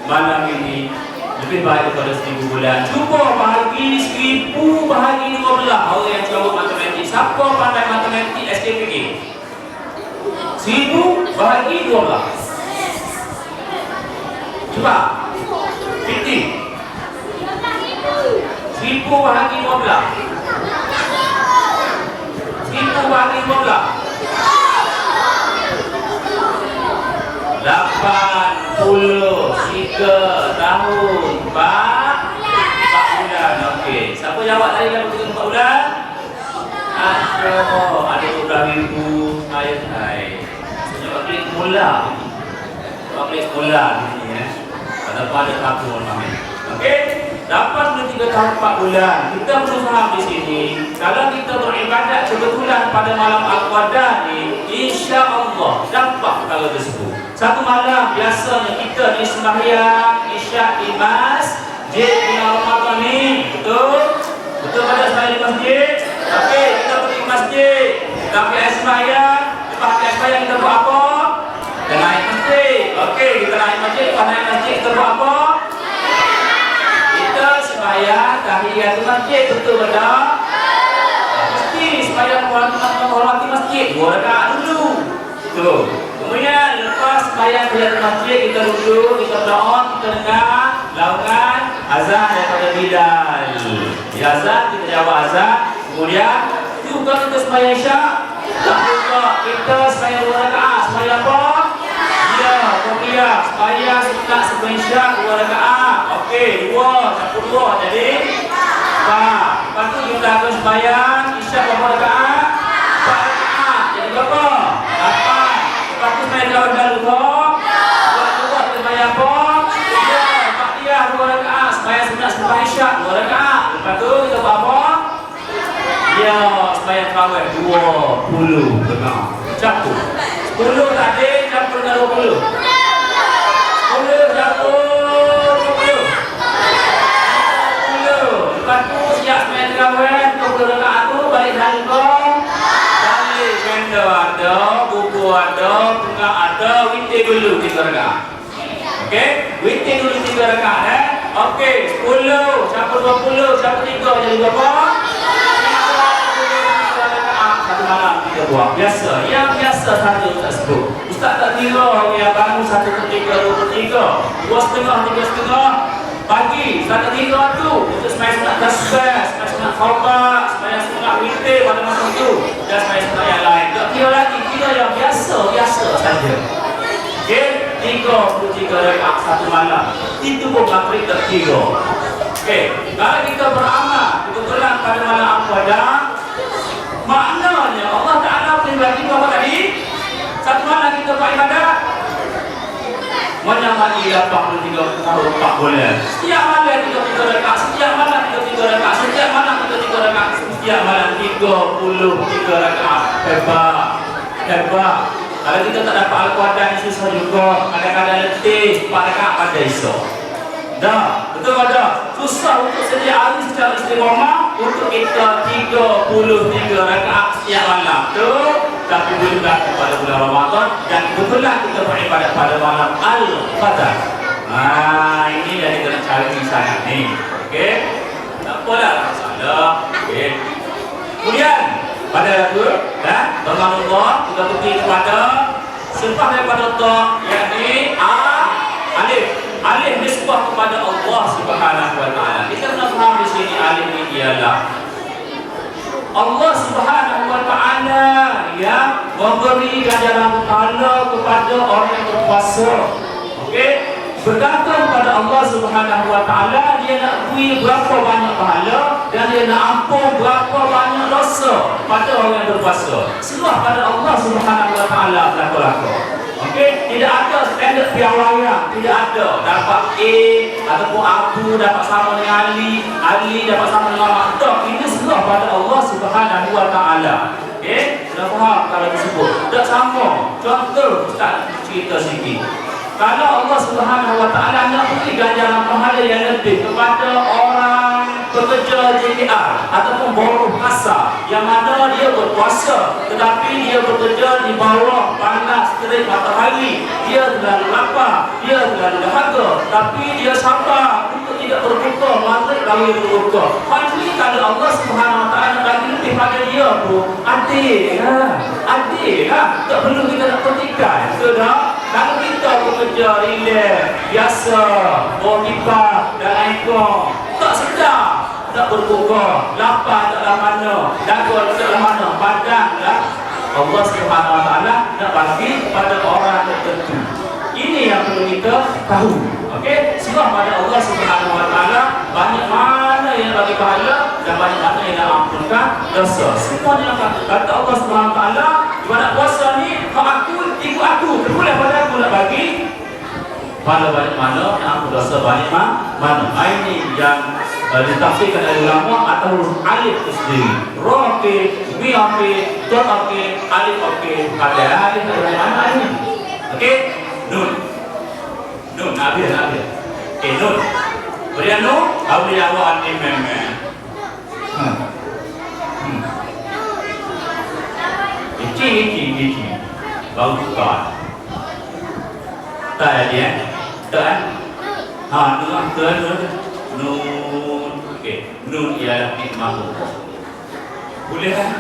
Speaker 1: Malam ini lebih baik daripada 1000 bulan. Cuba bahagi 1000 bahagi 12. Orang yang jawab matematik, siapa pandai matematik SKPK? 1000 bahagi 12. Cuba 50. 1000 bahagi 12. 1000 bahagi 12. 83 tahun 4 bulan. Okey, siapa jawab tadi dalam 4 bulan? Ada beberapa ribu ayat. Jawab klik mula. Jawab klik mula di sini pada tahun kami. Okey, 83 tahun 4 bulan. Kita perlu faham di sini, kalau kita beribadat kebetulan pada malam Al-Qadar ni, insya-Allah dapat perkara tersebut. Satu malam biasanya kita di sembahyang Isyak di masjid bulan Ramadan ni. Betul pada sembahyang di masjid. Okey, kita pergi ke masjid. Tapi sembahyang, lepas sembahyang kita buat apa? Kita naik masjid. Okey, kita naik masjid, lepas naik masjid kita buat apa? Kita sembahyang tahiyatul masjid. Betul tak? Mesti sembahyang menghormati masjid 2 rakaat dulu. Betul. Kemudian lepas sembahyang tahiyatul masjid kita duduk, kita berdoa, kita dengar laungan azan daripada Bilal. Di azan kita jawab azan. Kemudian juga kita sembahyang Isyak. Tak juga kita sembahyang 2 rakaat. Sembahyang apa? Ya, kemudian sembahyang sunat sebelum Isyak 2 rakaat. Okey, 2 campur 2 jadi 4. Lepas tu kita akan sembahyang Isyak berapa rakaat? 4 rakaat. Jadi berapa? 8. Lepas tu sembahyang dalam luar. Buat sembahyang apa? Ya, Fatihah 2 rakaat. Sembahyang sunat sebelum Isyak 2 rakaat. Lepas tu kita buat apa? Ya, sembahyang tarawih 20 rakaat. Campur 10 tadi campur dengan 20. 10 campur 20. 10. Lepas tu siap sembahyang tarawih 20 rakaat tu balik dari kau. Balik kalender ada, buku ada, bunga ada, witir dulu 3 rakaat. Okey, witir dulu 3 rakaat Okey, 10 campur 20 campur 3 jadi berapa? satu malam kita buat. Biasa, yang biasa saja Ustaz sebut. Ustaz tak kira yang bangun 1:03, 2:03, 2:30, 3:30 pagi, 1:03 tu untuk sembahyang sunat tasbih, sembahyang sunat khutbah, sembahyang sunat witir pada masa itu dan sembahyang sunat yang lain. Tak kira lagi, kira yang biasa saja. Okey, 33 rakaat satu malam. Itu pun maghrib tak kira. Okey, kalau kita beramal kebetulan pada malam apa maknanya Allah Ta'ala boleh bagi apa tadi? Satu malam kita buat ibadat menyamai 83 bulan. Setiap malam 33 rakaat, setiap malam 33 rakaat, setiap malam 33 rakaat, setiap malam 33 rakaat. Hebat. Kalau kita tak dapat Al-Quran susah juga. Kadang-kadang letih 4 rakaat pada esok. Dah, betul ada. Susah untuk sedia hari secara istiqamah untuk kita 33 rakaat setiap malam tu. Tapi bolehlah pada bulan Ramadan dan kebetulan kita beribadat pada malam Al-Qadar. Ini yang kita nak cari sangat ni. Okey. Tak apalah masalah. Okey. Kemudian pada tu bermanfaat Allah kita pergi kepada selepas daripada Allah yakni alif nisbah kepada Allah Subhanahu wa taala. Kita kena faham di sini alif ini ialah Allah Subhanahu wa taala yang memberi ganjaran pahala kepada orang yang berpuasa. Okey? Bergantung pada Allah Subhanahu wa taala, dia nak beri berapa banyak pahala dan dia nak ampun berapa banyak dosa pada orang yang berpuasa. Semua pada Allah Subhanahu wa taala berlaku. Okey, tidak ada standard piawaian, tidak ada dapat A ataupun Abu dapat sama dengan Ali dapat sama dengan Makhdum. Ini semua pada Allah Subhanahu wa taala. Okey, sudah faham kalau disebut. Tak sama. Contoh Ustaz cerita sikit. Kalau Allah Subhanahu wa taala nak beri ganjaran pahala yang lebih kepada orang pekerja JKR ataupun buruh kasar yang mana dia berpuasa tetapi dia bekerja di bawah panas terik matahari, dia terlalu lapar, dia terlalu dahaga tapi dia sabar untuk tidak berbuka maghrib bagi berbuka. Pasti kalau Allah Subhanahu wa taala bagi lebih pada dia pun adil lah. Tak perlu kita nak petikai. Sudah. Kalau kita bekerja relax, biasa, bawa pipa dan aikong, tak sedar, tak berbuka, lapar taklah mana, dagu taklah mana, padanglah. Allah Subhanahu wa taala nak bagi pada orang tertentu. Ini yang perlu kita tahu. Okey, semua pada Allah Subhanahu wa taala banyak mana yang bagi pahala dan banyak mana yang nak ampunkan dosa. Semuanya kata Allah Subhanahu wa taala, ibadat puasa ni aku ikut aku, boleh pada aku nak bagi pada banyak mana nak ampun dosa banyak mana. Ini yang ditafsirkan oleh ulama atau huruf alif itu sendiri. Ra okey, mi okey, dot okey, alif okey, ada alif dari mana ini? Okey, nun. Nun habis. Okey, nun. Berian nun, awliya wa al-imam. Iki. Baru buka. Tak dia. Tak. Nun. Okey, nun ialah nikmatullah. Boleh kan?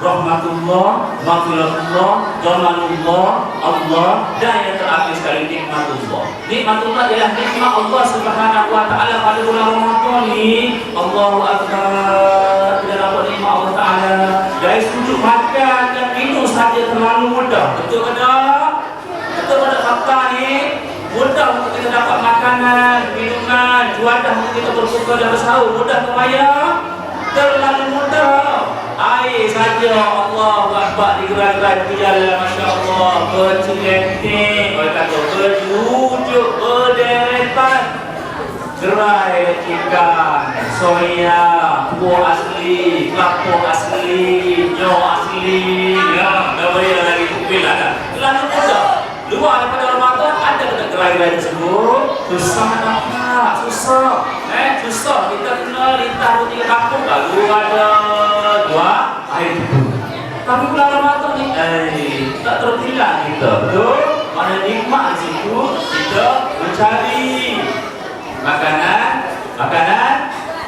Speaker 1: Rahmatullah, maghfiratullah, dhamanullah, Allah dan yang terakhir sekali nikmatullah. Nikmatullah ialah nikmat Allah Subhanahu wa taala pada bulan Ramadan ni. Allahu akbar. Kita dapat nikmat Allah taala. Dari sudut makan dan minum saja terlalu mudah. Betul ke tak? Betul pada fakta ni. Mudah untuk kita dapat makanan, minuman, wadah untuk kita berbuka dan bersahur. Mudah kebayang? Terlalu mudah. Air saja Allahu akbar digerak-gerak di jalan, masya-Allah, bercelentik, orang kata berjujuk, berderetan. Gerai ikan, soya, buah asli, kelapa asli, nyo asli, ya, dah boleh lagi kupil ada. Terlalu mudah. Luar daripada Ramadan ada kena gerai-gerai tersebut. Susah nak, susah. Susah kita kena lintah 3 kampung baru ada 2 air itu. Tapi bulan Ramadan ni tak terhilang kita. Betul? Mana nikmat di situ kita mencari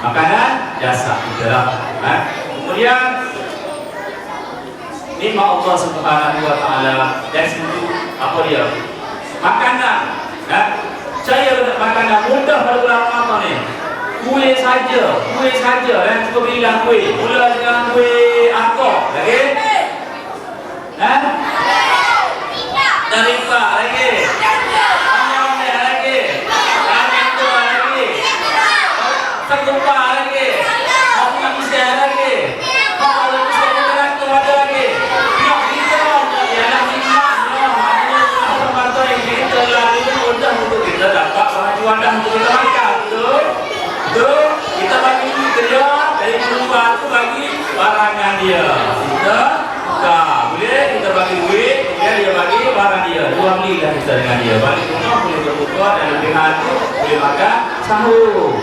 Speaker 1: makanan jasa kita lah. Kemudian nikmat Allah Subhanahu wa taala. Dan itu apa dia? Makanan. Saya makanan mudah pada bulan Ramadan ni. Kuih saja, cuba belilah kuih. Mula dengan kuih akor, lagi? Tarika lagi. Anyam lagi. Anyam tua lagi. Sekupa lagi. Orang Isya lagi. Orang Isya itu ada lagi. Nak kita ialah nikmat. Ada mata yang kita lalui mudah untuk kita dapat bahan wadah untuk kita makan. Betul? Kita bagi kerja dari perubahan itu bagi barangan dia. Kita boleh kita bagi duit, kemudian dia bagi barang dia. Dua belilah kita dengan dia. Balik rumah boleh berbuka dan lebih hati boleh makan sahur.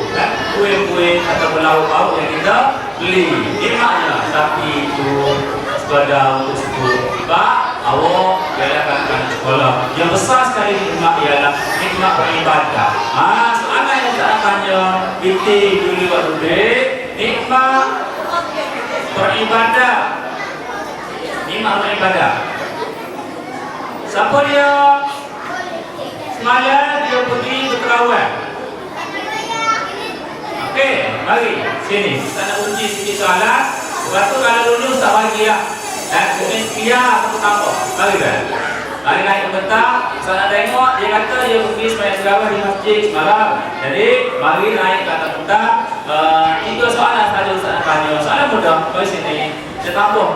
Speaker 1: Kuih-kuih atau lauk-lauk yang kita beli. Nikmatnya tapi itu sekadar untuk sebut. Pak, awak jalankan sekolah. Yang besar sekali nikmat ialah nikmat beribadah. Soalan yang tak tanya kita dulu waktu duit, nikmat beribadah. Nikmat beribadah. Siapa dia? Semalam dia pergi berterawih. Okey, mari sini. Kita nak uji sikit soalan. Lepas tu kalau lulus tak bagi lah. Dan kemudian sekian atau tambah. Mari kan? Mari naik ke petang. Saya nak tengok, dia kata dia pergi sembahyang terawih di masjid semalam. Jadi, mari naik ke atas petang. 3 soalan saja Ustaz nak tanya. Soalan mudah. Mari sini. Kita tambah.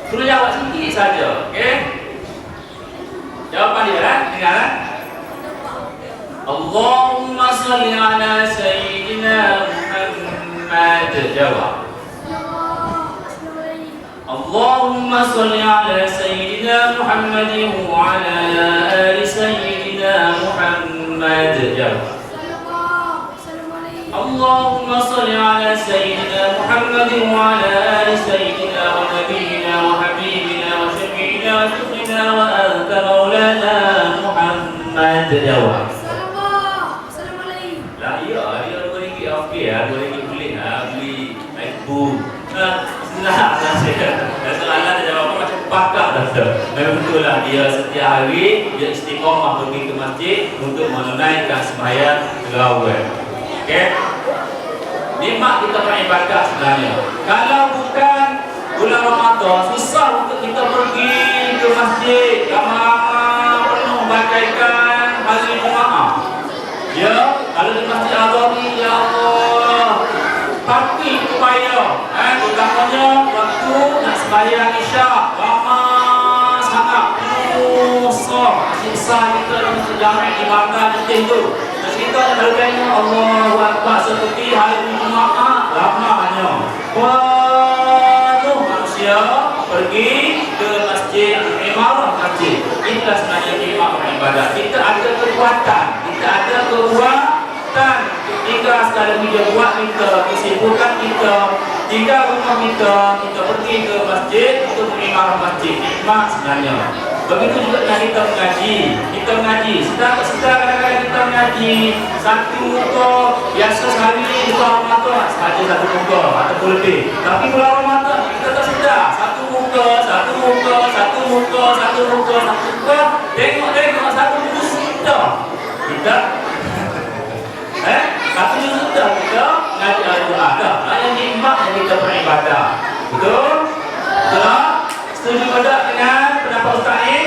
Speaker 1: Suruh jawab sikit saja. Okey? Jawapan dia kan? Dengar kan? Allahumma salli ala Sayyidina Muhammad. Jawab. Allahumma salli ala Sayyidina Muhammad wa ala ali Sayyidina Muhammad. Jawab. Allahumma salli ala Sayyidina Muhammad wa ala ali Sayyidina wa Nabiyyina wa Habibina wa Syafi'ina wa Syukhina wa anta maulana Muhammad. Jawab. Dia RM2 okey RM2 beli MacBook. Senang saja. Dan soalan dia jawab macam pakar dah. Memang betul lah dia setiap hari dia istiqamah pergi ke masjid untuk menunaikan sembahyang terawih. Okey. Nikmat kita beribadah sebenarnya. Kalau bukan bulan Ramadan, susah untuk kita pergi ke masjid ramai-ramai penuh bagaikan hari Jumaat. Ya, kalau di Masjid Al-Azhari, ya Allah, pagi upaya, utamanya waktu nak sembahyang Isyak, ramai sangat penuh siksa kita dalam sejarah di mana di tu. Dan kita kalau tengok Allahu Akbar seperti hari Jumaat, ramainya penuh manusia pergi ke masjid, imarah masjid. Itulah sebenarnya nikmat beribadah. Kita ada kekuatan, tinggal sekali kita buat kita, kesibukan kita, tinggal rumah kita pergi ke masjid untuk mengimarah masjid. Nikmat sebenarnya. Begitu juga dengan kita mengaji. Sedang kadang-kadang kita mengaji satu muka, biasa sehari bulan Ramadan sahaja satu muka ataupun lebih. Tapi bulan Ramadan kita tak sedar satu muka. Tengok satu muka sudah. Kita satu muka sudah kita mengaji Al-Quran. Yang nikmat yang kita beribadah. Betul? Setuju pada dengan pendapat Ustaz ni?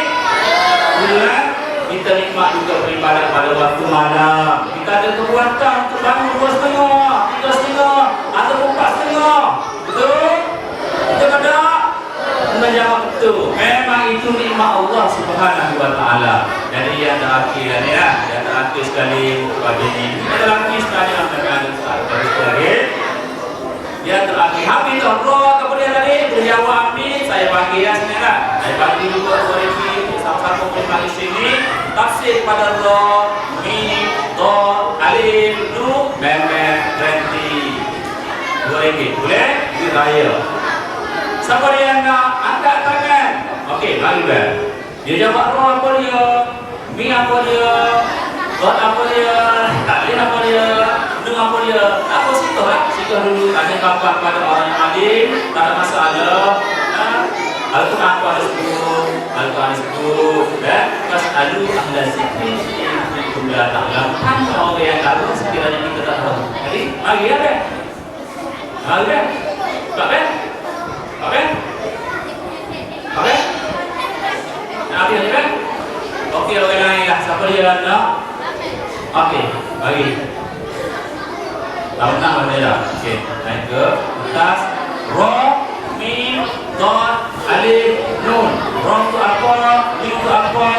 Speaker 1: Bulan kita nikmat juga beribadah pada waktu malam. Kita ada kekuatan untuk bangun 2.30, 3.30 atau 4.30. Betul? Betul tak? Menjawab betul. Memang itu nikmat Allah Subhanahu wa taala. Jadi yang terakhir ni ya, yang terakhir sekali pada ini. Yang terakhir sekali yang akan Ustaz terakhir. Yang terakhir habis Allah kemudian tadi berjawab ni saya bagi ya sebenarnya. Saya bagi juga review sama-sama di sini tafsir pada Allah mim ta alif nu mem berhenti RM2 boleh diraya. Siapa yang nak angkat tangan? Okey, mari ber. Dia jawab roh apa dia? Mi apa dia? Dot apa dia? Alif apa dia? Nu apa dia? Apa situ lah? nikah dulu, tanya kapan pada orang yang alim, tak ada masalah. Al-Quran ada 10, Al-Quran 10, dan fas'alu ahla zikri in kuntum la ta'lamun. Tanya orang yang tahu sekiranya kita tak tahu. Jadi, mari ya, Ben. Mari Ben. Pak Ben. Pak Ben. Pak Ben. Nak habis ni Ben? Okey, orang lain lah. Siapa dia nak? Okey, bagi. Tahu nak mana dah? Okey, naik ke atas. Ra, mim, dad, alif, nun. Ra itu apa? Mim itu apa?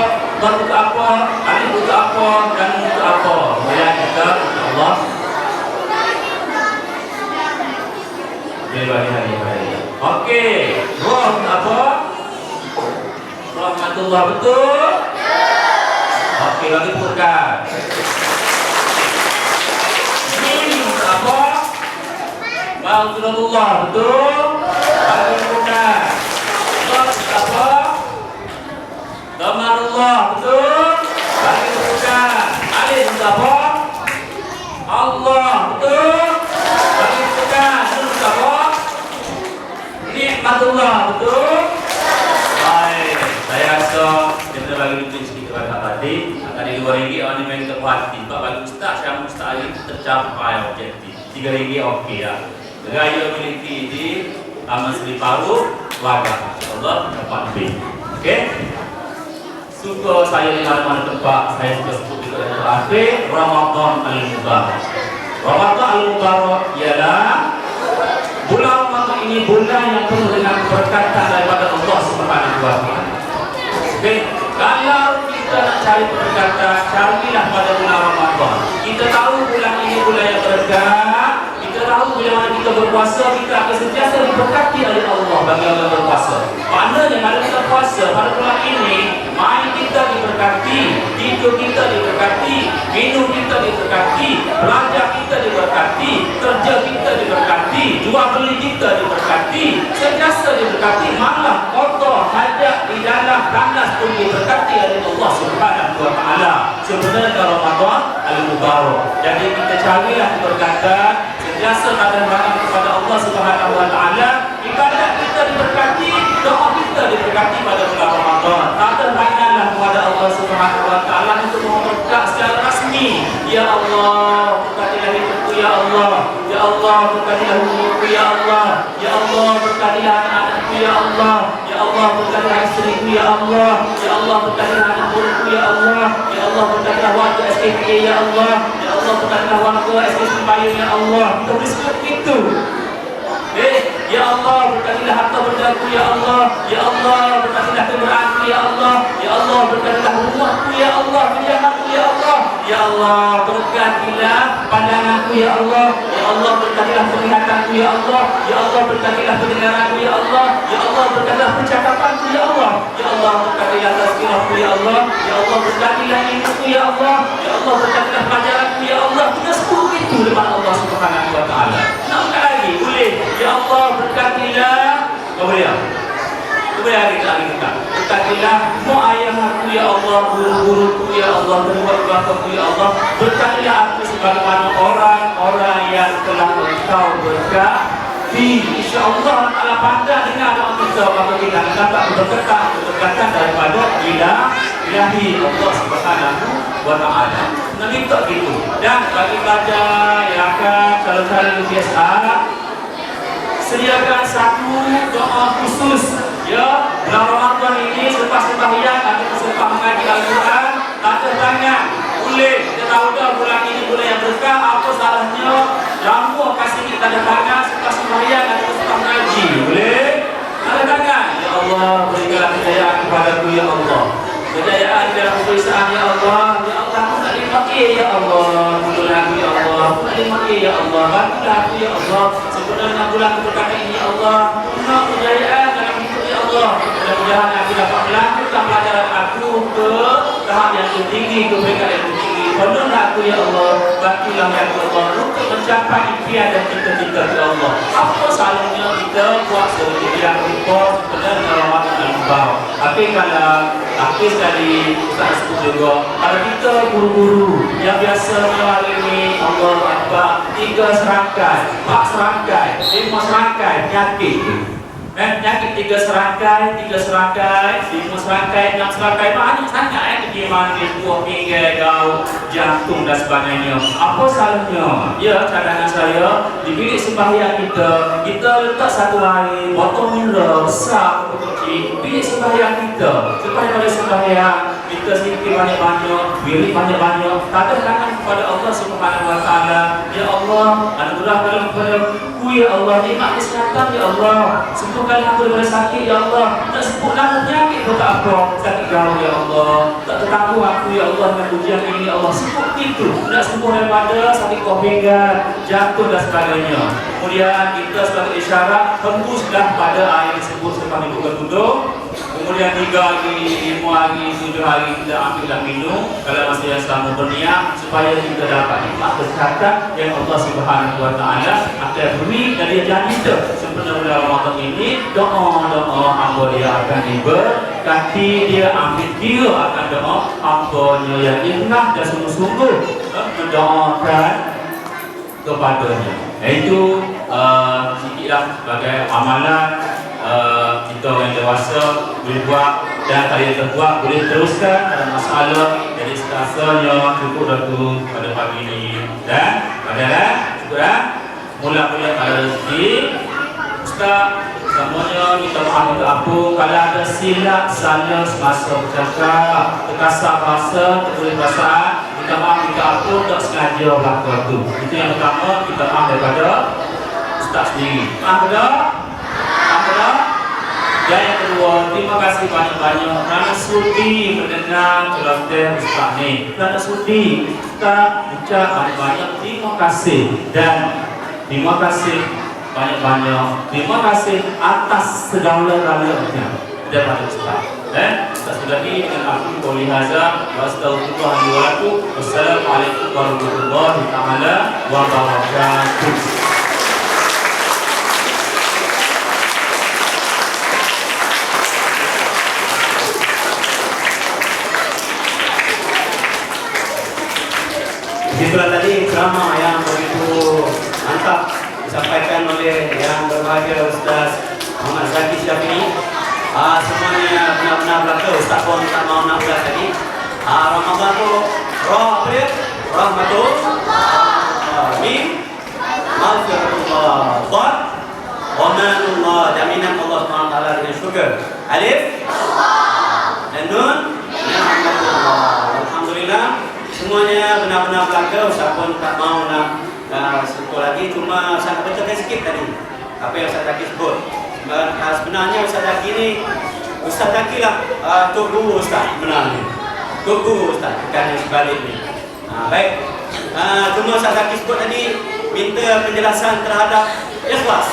Speaker 1: Dad itu apa? Alif itu apa? Dan nun itu apa? Boleh kita, insyaAllah. Boleh bagi hari. Okey, ra itu apa? Rahmatullah, betul? Okey, bagi purkan. Apa? Maghfirullah, betul? Bagi purkan. Apa? Damarullah, betul? Bagi purkan. Alif apa? Allah, betul? Bagi purkan. Nun apa? Nikmatullah, betul? Baik, saya rasa kita bagi duit sikit kepada tadi. Tadi RM2 orang ni kita puas hati. Sebab bagi ustaz, Syah Ustaz ini tercapai objektif. RM3 okey lah. Gaya miliki di Taman Seri Paru, Wagah. InsyaAllah dapat lebih. Okey? Suka saya di mana-mana tempat, saya suka sebut di akhir Ramadan Al-Mubarak. Ramadan Al-Mubarak ialah bulan Ramadan ini bulan yang penuh dengan keberkatan daripada Allah Subhanahu wa Ta'ala. Okey? Kalau kita nak cari keberkatan, carilah pada bulan Ramadan. Kita tahu bulan ini bulan yang berkah. Kita tahu bila mana kita berpuasa, kita akan sentiasa diberkati oleh Allah bagi orang berpuasa. Maknanya kalau kita puasa pada bulan ini, main kita diberkati, tidur kita diberkati, minum kita diberkati, belanja kita diberkati, kerja kita diberkati, jual beli kita diberkati, sentiasa diberkati. Malah kotor, hajat di dalam tandas pun diberkati oleh Allah Subhanahu wa Ta'ala. Sebenarnya Ramadan Al-Mubarak. Jadi kita carilah keberkatan, sentiasa tadarus kepada Allah Subhanahu wa Ta'ala. Ibadat kita diberkati, doa kita diberkati pada bulan Ramadan. Tadaruslah kepada Allah Subhanahu wa Ta'ala untuk meminta secara rasmi. Ya Allah, berkatilah hidupku ya Allah. Ya Allah, berkatilah umurku ya Allah. Ya Allah, berkatilah anak-anakku ya Allah. Ya Allah, berkatilah istriku ya Allah. Ya Allah, berkatilah anak buahku ya Allah. Ya Allah, berkatilah warga SKP ya Allah. Ya Allah, berkatilah warga SKP Bayun ya Allah. Kita boleh sebut itu. Ya Allah, berkatilah harta bendaku ya Allah. Ya Allah, berkatilah kenderaanku ya Allah. Ya Allah, berkatilah rumahku ya Allah, kediamanku ya Allah. Ya Allah, berkatilah pandanganku ya Allah. Ya Allah, berkatilah penglihatanku ya Allah. Ya Allah, berkatilah pendengaranku ya Allah. Ya Allah, berkatilah percakapanku ya Allah. Ya Allah, berkatilah tazkirahku ya Allah. Ya Allah, berkatilah ilmuku ya Allah. Ya Allah, berkatilah pelajaranku ya Allah. Kita sebut itu depan Allah Subhanahu wa Ta'ala. Nak lagi boleh. Ya Allah, berkatilah. Kau boleh tak? Kau boleh lagi kita. Berkatilah mu ayah aku ya Allah, guru-guruku ya Allah, kedua-duaku ya Allah. Berkatilah aku sebagaimana orang-orang yang telah engkau berkati. InsyaAllah Allah pandang dengan doa kita, maka kita akan dapat keberkatan daripada ilahi Allah Subhanahu wa Ta'ala. Nabi tak gitu. Dan bagi pelajar yang akan kalau biasa, sediakan satu doa khusus ya bulan Ramadan ini selepas sembahyang atau selepas mengaji Al-Quran. Tanda tangan boleh. Kita tahu dah bulan ini bulan yang berkah. Apa salahnya ramu kasih kita tanda tangan selepas sembahyang atau selepas mengaji? Boleh. Tanda tangan. Ya Allah, berikanlah kejayaan kepadaku ya Allah. Kejayaan dalam pemeriksaan ya Allah. Ya Allah, aku tak dipakai ya Allah. Bantulah aku ya Allah. Aku tak dipakai ya Allah. Bantulah aku ya Allah. Sebenarnya bulan keberkatan ini ya Allah. Nak kejayaan dalam hidup ya Allah. Mudah-mudahan aku dapat melanjutkan pelajaran aku ke tahap yang tinggi, ke peringkat yang tinggi. Penuhlah aku ya Allah. Bantulah ya Allah untuk mencapai impian dan cita-cita ya Allah. Apa salahnya kita buat seperti yang kita sebenarnya Ramadan Al-Mubarak. Tapi kalau sekali Ustaz sebut juga, kalau kita guru-guru yang Yang biasanya hari ini Allah Akbar 3 serangkai, 4 serangkai, 5 serangkai penyakit. Penyakit 3 serangkai, 5 serangkai, 6 serangkai, banyak sangat gimana buah pinggir, gaul, jantung dan sebagainya. Apa salahnya? Ya, cadangan saya di bilik sembahyang kita letak satu air botol mineral besar atau kecil bilik sembahyang kita supaya pada sembahyang kita zikir banyak-banyak, wirid banyak-banyak, tangan kepada Allah Subhanahu Wa Taala. Ya Allah, anugerahkan kepadaku ya Allah, nikmat kesehatan ya Allah, sembuhkan aku dari sakit ya Allah, tak sembuhkan penyakit pun tak apa, sakit gaul ya Allah, tak tertangguh aku ya Allah dengan ujian ini ya Allah, sembuh itu, tak sembuh daripada sakit kau pinggang, jantung dan sebagainya. Kemudian kita sebagai isyarat hembuslah pada air tersebut selepas duduk-duduk. Kemudian 3 hari, 5 hari, 7 hari kita ambil dan minum kalau masih yang selama berniat supaya kita dapat nikmat kesehatan yang Allah Subhanahu Wa Taala akan beri dari janji kita sebenarnya bulan Ramadan ini. Doa hamba dia akan diberkati, dia ambil dia akan doa hambanya yang ikhlas dan sungguh-sungguh mendoakan kepadanya. Itu sedikitlah sebagai amalan kita yang dewasa boleh buat, dan kalau yang terbuat boleh teruskan, ada masalah. Jadi seterusnya cukup dah tu pada pagi ini, dan pada cukup dah mula-mula ada rezeki. Ustaz semuanya minta maaf untuk apa kalau ada silap salah semasa bercakap, terkasar bahasa, tertulis perasaan, minta maaf minta apa tak sengaja belakang tu. Itu yang pertama, minta maaf daripada Ustaz sendiri. Maaf dah. Dan yang kedua, terima kasih banyak-banyak kerana sudi mendengar ceramah Ustaz ni. Kerana sudi kita ucap banyak-banyak terima kasih, dan terima kasih banyak-banyak. Terima kasih atas segala-galanya daripada Ustaz. Dan Ustaz lagi dengan aku boleh hazar wa astagfirullahaladzim. Wassalamualaikum warahmatullahi taala wabarakatuh.
Speaker 2: Itulah tadi ceramah yang begitu mantap disampaikan oleh yang berbahagia Ustaz Muhammad Zaki Syafi'i. Semuanya benar-benar belaka. Ustaz pun tak mau nak belas tadi. Ramadan tu apa dia? Rahmatul Amin Maghfiratullah Wamanullah, jaminan Allah SWT dengan syurga. Alif dan Nun, Ni'matullah. Alhamdulillah semuanya benar-benar belaka. Ustaz pun tak mau nak sentuh lagi, cuma saya betulkan sikit tadi apa yang Ustaz Zaki sebut. Sebenarnya Ustaz Zaki ni, Ustaz Zaki lah Tok Guru Ustaz sebenarnya. Tok Guru Ustaz, bukan yang sebalik ni. Baik, cuma Ustaz Zaki sebut tadi minta penjelasan terhadap ikhlas.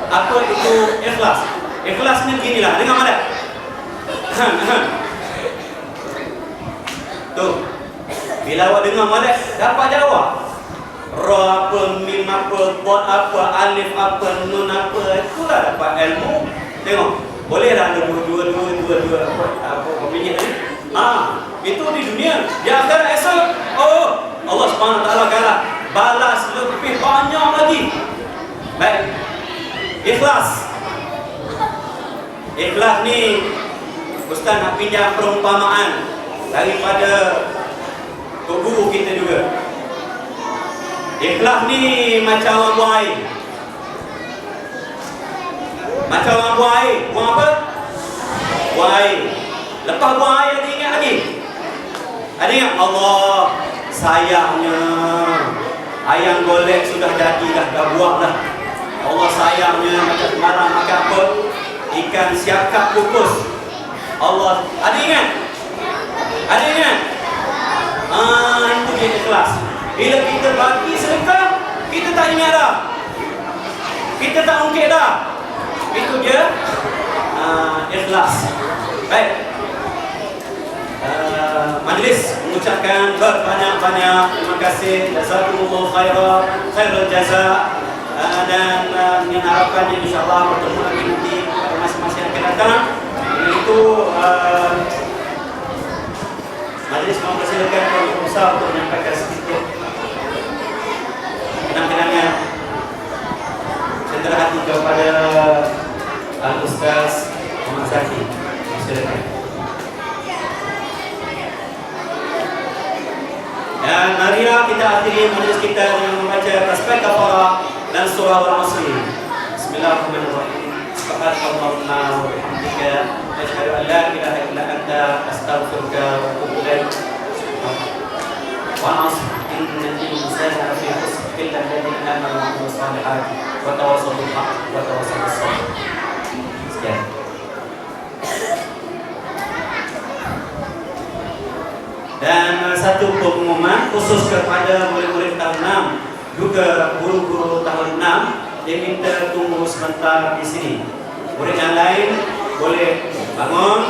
Speaker 2: Apa itu ikhlas? Ikhlas ni beginilah, dengar mana? Tuh, bila awak dengar molek, dapat jawab. Ra apa, mim apa, dot apa, alif apa, nun apa, itulah dapat ilmu. Tengok, bolehlah ada dua apa opinion ni. Itu di dunia. Di akhirat esok, Allah Subhanahu Wa Taala kalah balas lebih banyak lagi. Baik. Ikhlas. Ikhlas ni Ustaz nak pinjam perumpamaan daripada guru kita juga. Ikhlas ni macam orang buang air. Macam orang buang air. Buang apa? Buang air. Lepas buang air ada ingat lagi? Ada ingat? Allah sayangnya ayam golek sudah jadi dah buang dah. Allah sayangnya macam kemarin makan apa? Ikan siakap kukus. Allah, ada ingat? Ada ingat? Itu dia ikhlas. Bila kita bagi sedekah, kita tak ingat dah. Kita tak ungkit dah. Itu dia ikhlas. Baik. Majlis mengucapkan banyak-banyak terima kasih. Jazakumullah khairul jaza. Dan dengan harapannya insyaAllah bertemu lagi nanti pada masa-masa yang akan datang. Itu majlis mau persilakan Tuan Musa untuk menyampaikan sedikit lagi kepada Al-Ustaz Muhammad Zaki. Silakan. Dan marilah kita akhiri majlis kita dengan membaca tasbih kafarah dan surah Al-Asr. Bismillahirrahmanirrahim. Subhanakallahumma wa bihamdika asyhadu an la ilaha illa anta astaghfiruka wa atubu ilaik. والعصر إن الإنسان لفي خسر إلا الذين آمنوا وعملوا الصالحات وتواصوا بالحق وتواصوا بالصبر. Sekian. Dan satu pengumuman khusus kepada murid-murid tahun 6 juga guru-guru tahun 6 yang minta tunggu sebentar di sini. Murid yang lain boleh bangun